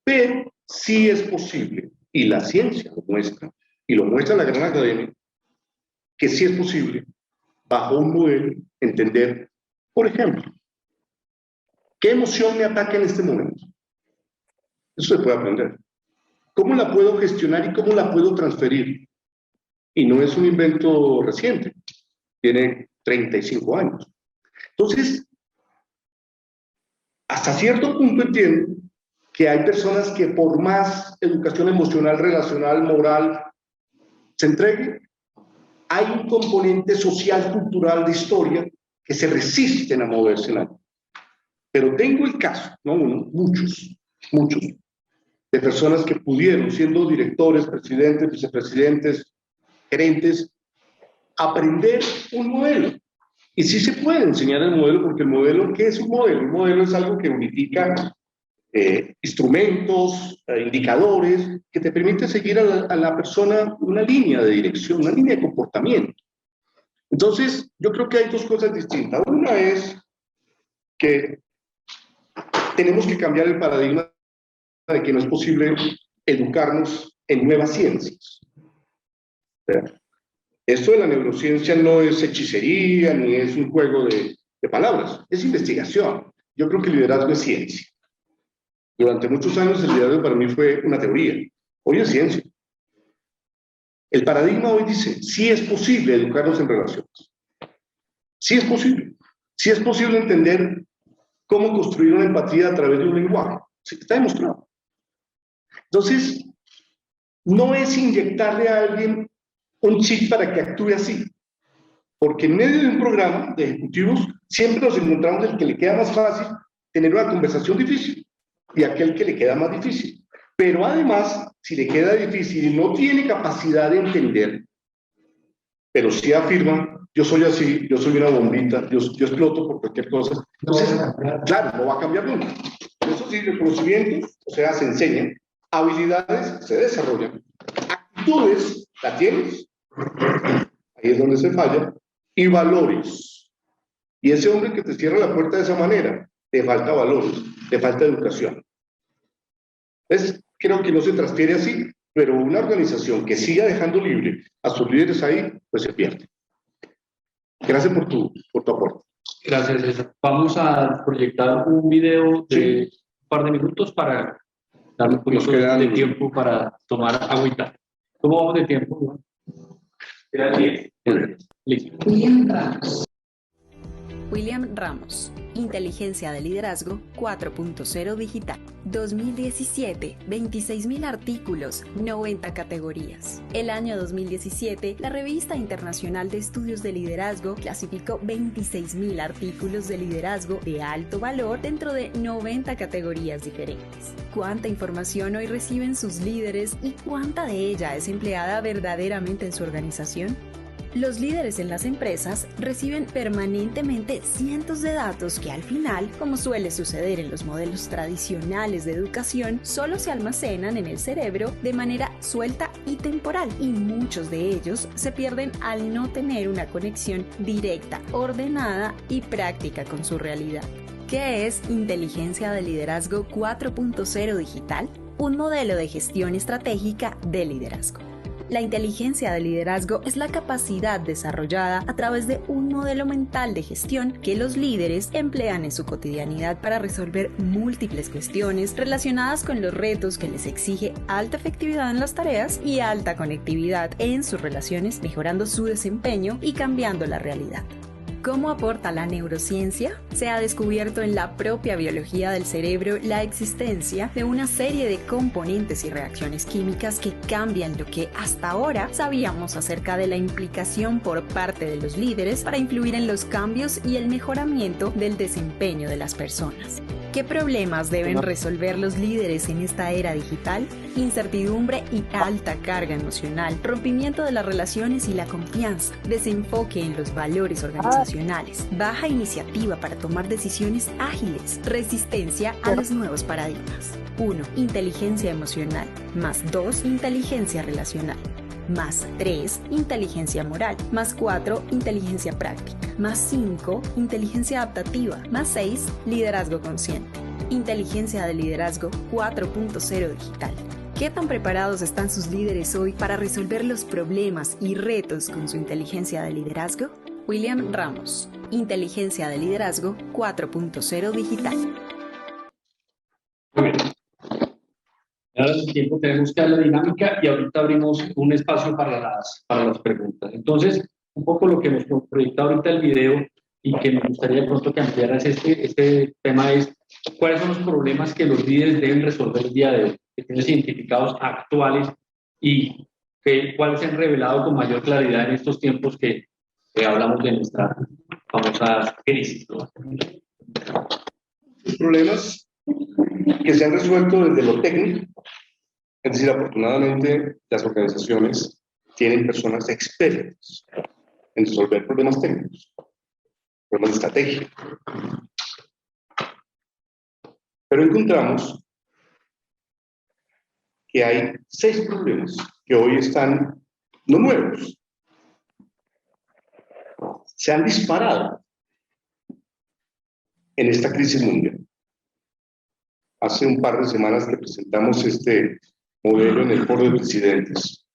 Pero sí es posible, y la ciencia lo muestra, y lo muestra la gran academia, que sí es posible, bajo un modelo, entender, por ejemplo, ¿qué emoción me ataca en este momento? Eso se puede aprender. ¿Cómo la puedo gestionar y cómo la puedo transferir? Y no es un invento reciente, tiene 35 años. Entonces, hasta cierto punto entiendo que hay personas que por más educación emocional, relacional, moral, se entreguen, hay un componente social, cultural, de historia, que se resisten a moverse en algo. Pero tengo el caso, no uno, muchos, de personas que pudieron, siendo directores, presidentes, vicepresidentes, gerentes, aprender un modelo. Y sí se puede enseñar el modelo, porque el modelo, ¿qué es un modelo? Un modelo es algo que unifica instrumentos, indicadores, que te permite seguir a la persona una línea de dirección, una línea de comportamiento. Entonces, yo creo que hay dos cosas distintas. Una es que tenemos que cambiar el paradigma de que no es posible educarnos en nuevas ciencias. Esto de la neurociencia no es hechicería ni es un juego de palabras, es investigación. Yo creo que el liderazgo es ciencia. Durante muchos años el liderazgo para mí fue una teoría, hoy es ciencia. El paradigma hoy dice, sí es posible educarnos en relaciones. Sí es posible. Sí es posible entender cómo construir una empatía a través de un lenguaje. Sí, está demostrado. Entonces, no es inyectarle a alguien un chip para que actúe así, porque en medio de un programa de ejecutivos siempre nos encontramos el que le queda más fácil tener una conversación difícil y aquel que le queda más difícil. Pero además, si le queda difícil y no tiene capacidad de entender, pero sí afirma, yo soy así, yo soy una bombita, yo exploto por cualquier cosa. Entonces, claro, no va a cambiar nunca. Eso sí, el conocimiento, o sea, se enseña, habilidades se desarrollan, actitudes la tienes, ahí es donde se falla, y valores. Y ese hombre que te cierra la puerta de esa manera, te falta valores, te falta educación. Entonces, creo que no se transfiere así, pero una organización que siga dejando libre a sus líderes ahí, pues se pierde. Gracias por tu aporte. Gracias, César. Vamos a proyectar un video de un par de minutos para darle un poquito de tiempo para tomar agüita. ¿Cómo vamos de tiempo, Juan? Quedan 10. Listo. William Ramos, Inteligencia de Liderazgo 4.0 Digital. 2017, 26.000 artículos, 90 categorías. El año 2017, la Revista Internacional de Estudios de Liderazgo clasificó 26.000 artículos de liderazgo de alto valor dentro de 90 categorías diferentes. ¿Cuánta información hoy reciben sus líderes y cuánta de ella es empleada verdaderamente en su organización? Los líderes en las empresas reciben permanentemente cientos de datos que al final, como suele suceder en los modelos tradicionales de educación, solo se almacenan en el cerebro de manera suelta y temporal, y muchos de ellos se pierden al no tener una conexión directa, ordenada y práctica con su realidad. ¿Qué es Inteligencia de Liderazgo 4.0 Digital? Un modelo de gestión estratégica de liderazgo. La inteligencia de liderazgo es la capacidad desarrollada a través de un modelo mental de gestión que los líderes emplean en su cotidianidad para resolver múltiples cuestiones relacionadas con los retos que les exige alta efectividad en las tareas y alta conectividad en sus relaciones, mejorando su desempeño y cambiando la realidad. ¿Cómo aporta la neurociencia? Se ha descubierto en la propia biología del cerebro la existencia de una serie de componentes y reacciones químicas que cambian lo que hasta ahora sabíamos acerca de la implicación por parte de los líderes para influir en los cambios y el mejoramiento del desempeño de las personas. ¿Qué problemas deben resolver los líderes en esta era digital? Incertidumbre y alta carga emocional, rompimiento de las relaciones y la confianza, desenfoque en los valores organizacionales, baja iniciativa para tomar decisiones ágiles, resistencia a los nuevos paradigmas. 1. Inteligencia emocional. Más 2. Inteligencia relacional. Más 3, inteligencia moral. Más 4, inteligencia práctica. Más 5, inteligencia adaptativa. Más 6, liderazgo consciente. Inteligencia de liderazgo 4.0 digital. ¿Qué tan preparados están sus líderes hoy para resolver los problemas y retos con su inteligencia de liderazgo? William Ramos, Inteligencia de Liderazgo 4.0 digital. Muy bien. Ahora en el tiempo tenemos que dar la dinámica y ahorita abrimos un espacio para las preguntas. Entonces, un poco lo que nos proyecta ahorita el video y que me gustaría de pronto que ampliaras este tema es cuáles son los problemas que los líderes deben resolver el día de hoy, que tienes identificados actuales y cuáles se han revelado con mayor claridad en estos tiempos que hablamos de nuestra famosa crisis, ¿no? Los problemas que se han resuelto desde lo técnico, es decir, afortunadamente las organizaciones tienen personas expertas en resolver problemas técnicos, problemas de estrategia. Pero encontramos que hay 6 problemas que hoy están no nuevos, se han disparado en esta crisis mundial. Hace un par de semanas que presentamos este modelo en el foro de presidentes,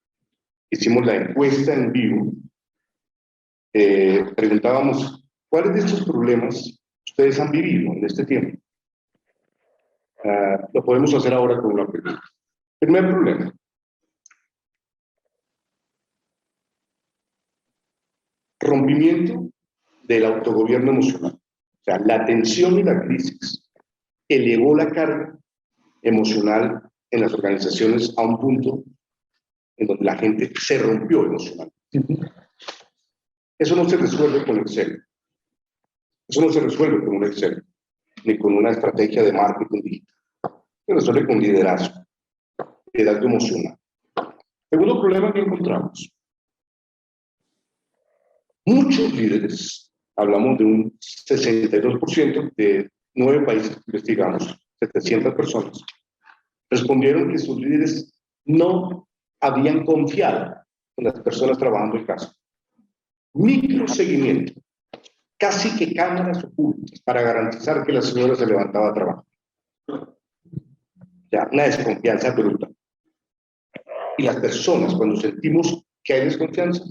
hicimos la encuesta en vivo, preguntábamos cuáles de estos problemas ustedes han vivido en este tiempo. Lo podemos hacer ahora con una pregunta. Primer problema. Rompimiento del autogobierno emocional. O sea, la tensión y la crisis elevó la carga emocional en las organizaciones a un punto en donde la gente se rompió emocionalmente. Eso no se resuelve con Excel. Eso no se resuelve con un Excel, ni con una estrategia de marketing digital. Se resuelve con liderazgo emocional. Segundo problema que encontramos. Muchos líderes, hablamos de un 62% de 9 países que investigamos, 700 personas, respondieron que sus líderes no habían confiado en las personas trabajando en casa. Microseguimiento, casi que cámaras ocultas para garantizar que la señora se levantaba a trabajar. Ya, una desconfianza bruta. Y las personas, cuando sentimos que hay desconfianza,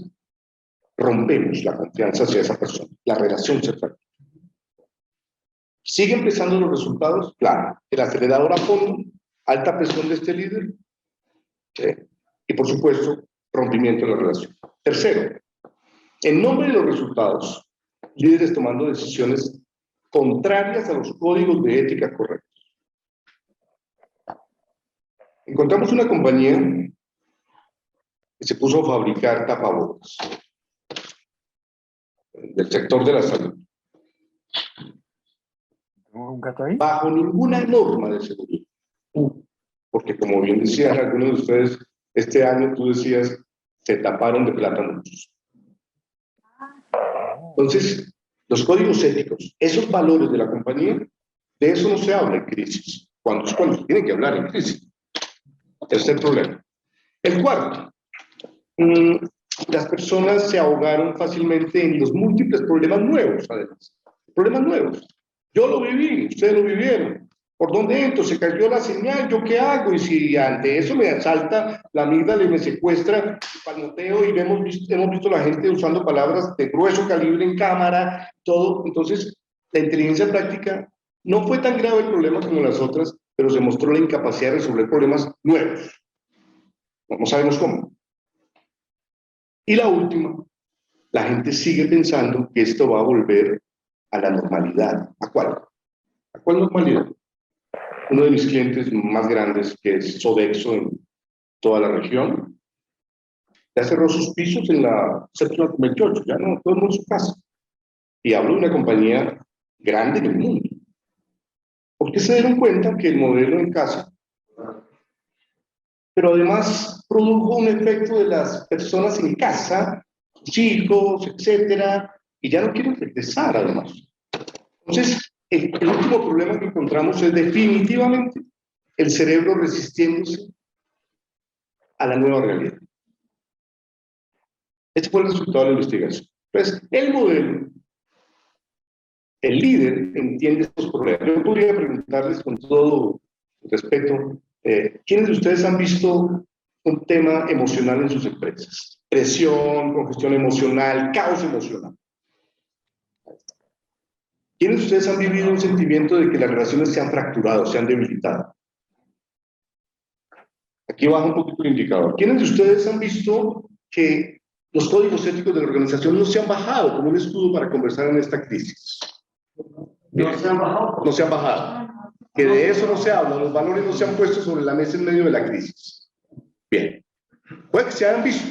rompemos la confianza hacia esa persona. La relación se fractura. ¿Siguen pesando los resultados? Claro. El acelerador a fondo, alta presión de este líder, y por supuesto, rompimiento de la relación. Tercero, en nombre de los resultados, líderes tomando decisiones contrarias a los códigos de ética correctos. Encontramos una compañía que se puso a fabricar tapabocas del sector de la salud. ¿Un gato ahí? Bajo ninguna norma de seguridad. Porque como bien decían algunos de ustedes, este año tú decías, se taparon de plátanos. Entonces, los códigos éticos, esos valores de la compañía, de eso no se habla en crisis. Cuando se tiene que hablar en crisis. Tercer problema. El cuarto, las personas se ahogaron fácilmente en los múltiples problemas nuevos, además. Problemas nuevos. Yo lo viví, ustedes lo vivieron. ¿Por dónde entro? Se cayó la señal, ¿yo qué hago? Y si ante eso me asalta la amígdala y me secuestra, palmoteo, y hemos visto a la gente usando palabras de grueso calibre en cámara, todo. Entonces, la inteligencia práctica no fue tan grave el problema como las otras, pero se mostró la incapacidad de resolver problemas nuevos. No sabemos cómo. Y la última, la gente sigue pensando que esto va a volver a la normalidad. ¿A cuál? ¿A cuál normalidad? Uno de mis clientes más grandes, que es Sodexo en toda la región, ya cerró sus pisos en la séptima 28, ya no, todo el mundo en su casa. Y hablo de una compañía grande en el mundo. ¿Por qué se dieron cuenta que el modelo en casa, pero además produjo un efecto de las personas en casa, chicos, etcétera, y ya no quieren regresar además? Entonces, el último problema que encontramos es definitivamente el cerebro resistiéndose a la nueva realidad. Este fue el resultado de la investigación. Entonces, el modelo, el líder entiende estos problemas. Yo podría preguntarles con todo respeto, ¿quiénes de ustedes han visto un tema emocional en sus empresas? Presión, congestión emocional, caos emocional. ¿Quiénes de ustedes han vivido un sentimiento de que las relaciones se han fracturado, se han debilitado? Aquí baja un poquito el indicador. ¿Quiénes de ustedes han visto que los códigos éticos de la organización no se han bajado como un escudo para conversar en esta crisis? No se han bajado. No se han bajado. Que de eso no se habla, los valores no se han puesto sobre la mesa en medio de la crisis. Bien. Puede que se hayan visto,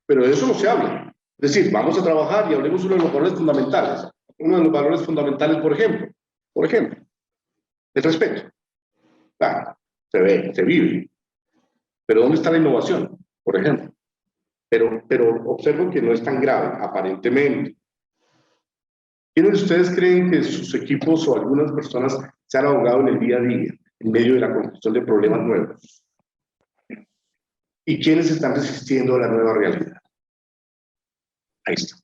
pero de eso no se habla. Es decir, vamos a trabajar y hablemos uno de los valores fundamentales. Uno de los valores fundamentales, por ejemplo, el respeto. Claro, se ve, se vive. Pero ¿dónde está la innovación? Por ejemplo. Pero observo que no es tan grave, aparentemente. ¿Quiénes de ustedes creen que sus equipos o algunas personas se han ahogado en el día a día, en medio de la construcción de problemas nuevos? ¿Y quiénes están resistiendo a la nueva realidad? Ahí está.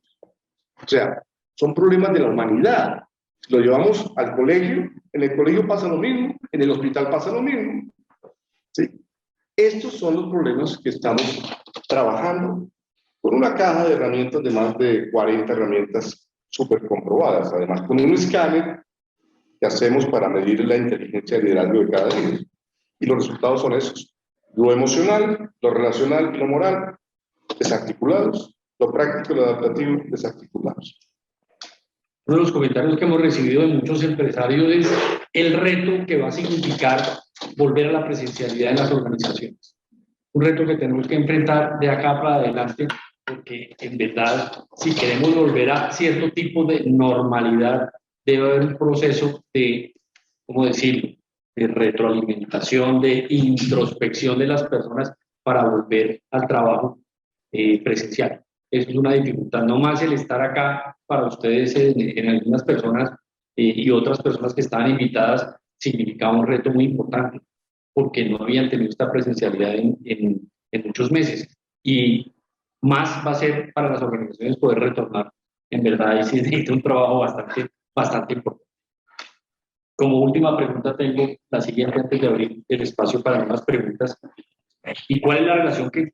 O sea, son problemas de la humanidad. Si lo llevamos al colegio, en el colegio pasa lo mismo, en el hospital pasa lo mismo. ¿Sí? Estos son los problemas que estamos trabajando con una caja de herramientas de más de 40 herramientas súper comprobadas, además con un escáner que hacemos para medir la inteligencia de liderazgo de cada líder. Y los resultados son esos. Lo emocional, lo relacional y lo moral, desarticulados. Lo práctico y lo adaptativo, desarticulados. Uno de los comentarios que hemos recibido de muchos empresarios es el reto que va a significar volver a la presencialidad en las organizaciones. Un reto que tenemos que enfrentar de acá para adelante, porque en verdad, si queremos volver a cierto tipo de normalidad, debe haber un proceso de, ¿cómo decirlo?, de retroalimentación, de introspección de las personas para volver al trabajo presencial. Eso es una dificultad, no más el estar acá para ustedes en algunas personas y otras personas que estaban invitadas significaba un reto muy importante, porque no habían tenido esta presencialidad en muchos meses. Y más va a ser para las organizaciones poder retornar. En verdad, ahí sí necesita un trabajo bastante importante. Como última pregunta tengo la siguiente antes de abrir el espacio para algunas preguntas. ¿Y cuál es la relación que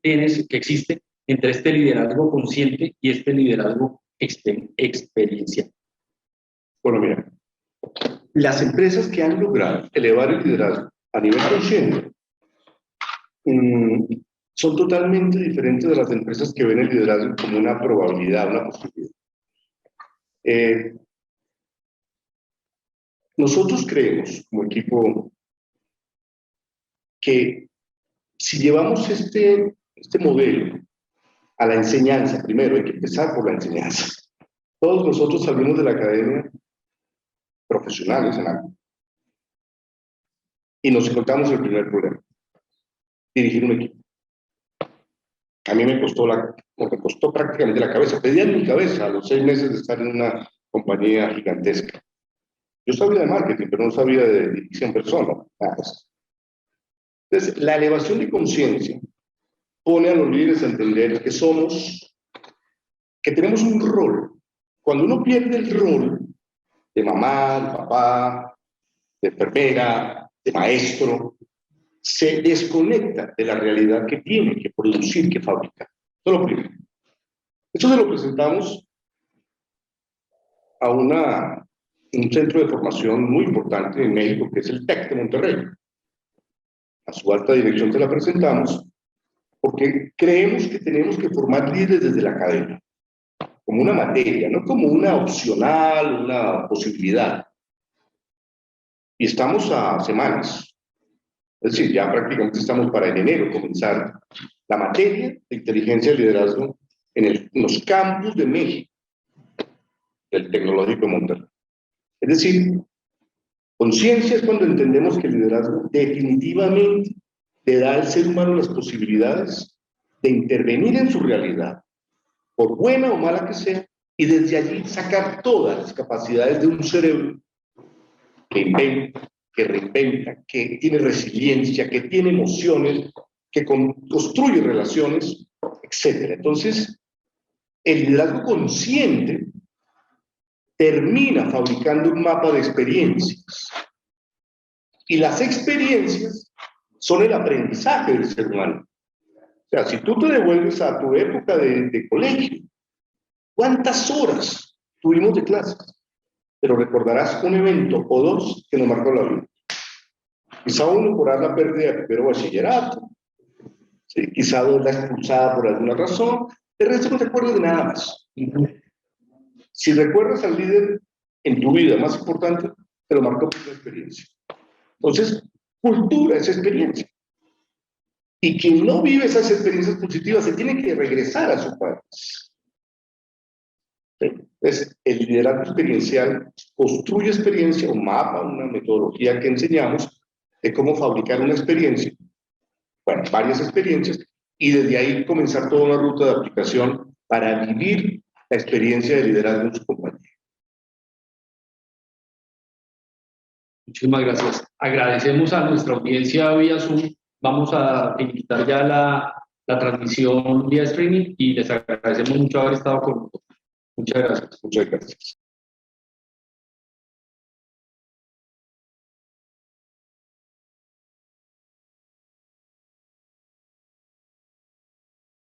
existe entre este liderazgo consciente y este liderazgo experiencial? Bueno, mira, las empresas que han logrado elevar el liderazgo a nivel consciente son totalmente diferentes de las empresas que ven el liderazgo como una probabilidad, una posibilidad. Nosotros creemos, como equipo, que si llevamos este modelo a la enseñanza, primero hay que empezar por la enseñanza. Todos nosotros salimos de la academia profesionales en algo y nos encontramos el primer problema: dirigir un equipo. A mí me costó prácticamente la cabeza. Pedía en mi cabeza a los 6 meses de estar en una compañía gigantesca. Yo sabía de marketing, pero no sabía de dirección personal. Entonces, la elevación de conciencia pone a los líderes a entender que tenemos un rol. Cuando uno pierde el rol de mamá, de papá, de enfermera, de maestro, se desconecta de la realidad que tiene que producir, que fabricar. Eso es lo primero. Esto se lo presentamos a un centro de formación muy importante en México, que es el TEC de Monterrey. A su alta dirección se la presentamos porque creemos que tenemos que formar líderes desde la academia, como una materia, no como una opcional, una posibilidad. Y estamos a semanas. Es decir, ya prácticamente estamos para en enero comenzar la materia de inteligencia y liderazgo en los campus de México, del Tecnológico de Monterrey. Es decir, conciencia es cuando entendemos que el liderazgo definitivamente le da al ser humano las posibilidades de intervenir en su realidad, por buena o mala que sea, y desde allí sacar todas las capacidades de un cerebro que inventa, que reinventa, que tiene resiliencia, que tiene emociones, que construye relaciones, etc. Entonces, el liderazgo consciente termina fabricando un mapa de experiencias. Y las experiencias son el aprendizaje del ser humano. O sea, si tú te devuelves a tu época de colegio, ¿cuántas horas tuvimos de clases? Pero recordarás un evento o dos que nos marcó la vida. Quizá uno por la pérdida de primero bachillerato, ¿sí? Quizá dos la expulsada por alguna razón, el resto no te acuerdas de nada más. Si recuerdas al líder en tu vida más importante, te lo marcó por tu experiencia. Entonces, cultura es experiencia. Y quien no vive esas experiencias positivas se tiene que regresar a su país. Entonces, el liderazgo experiencial construye experiencia, un mapa, una metodología que enseñamos de cómo fabricar una experiencia, bueno, varias experiencias, y desde ahí comenzar toda una ruta de aplicación para vivir la experiencia de liderazgo en su compañía. Muchísimas gracias. Agradecemos a nuestra audiencia vía Zoom. Vamos a invitar ya la transmisión vía streaming y les agradecemos mucho haber estado con nosotros. Muchas gracias. Muchas gracias.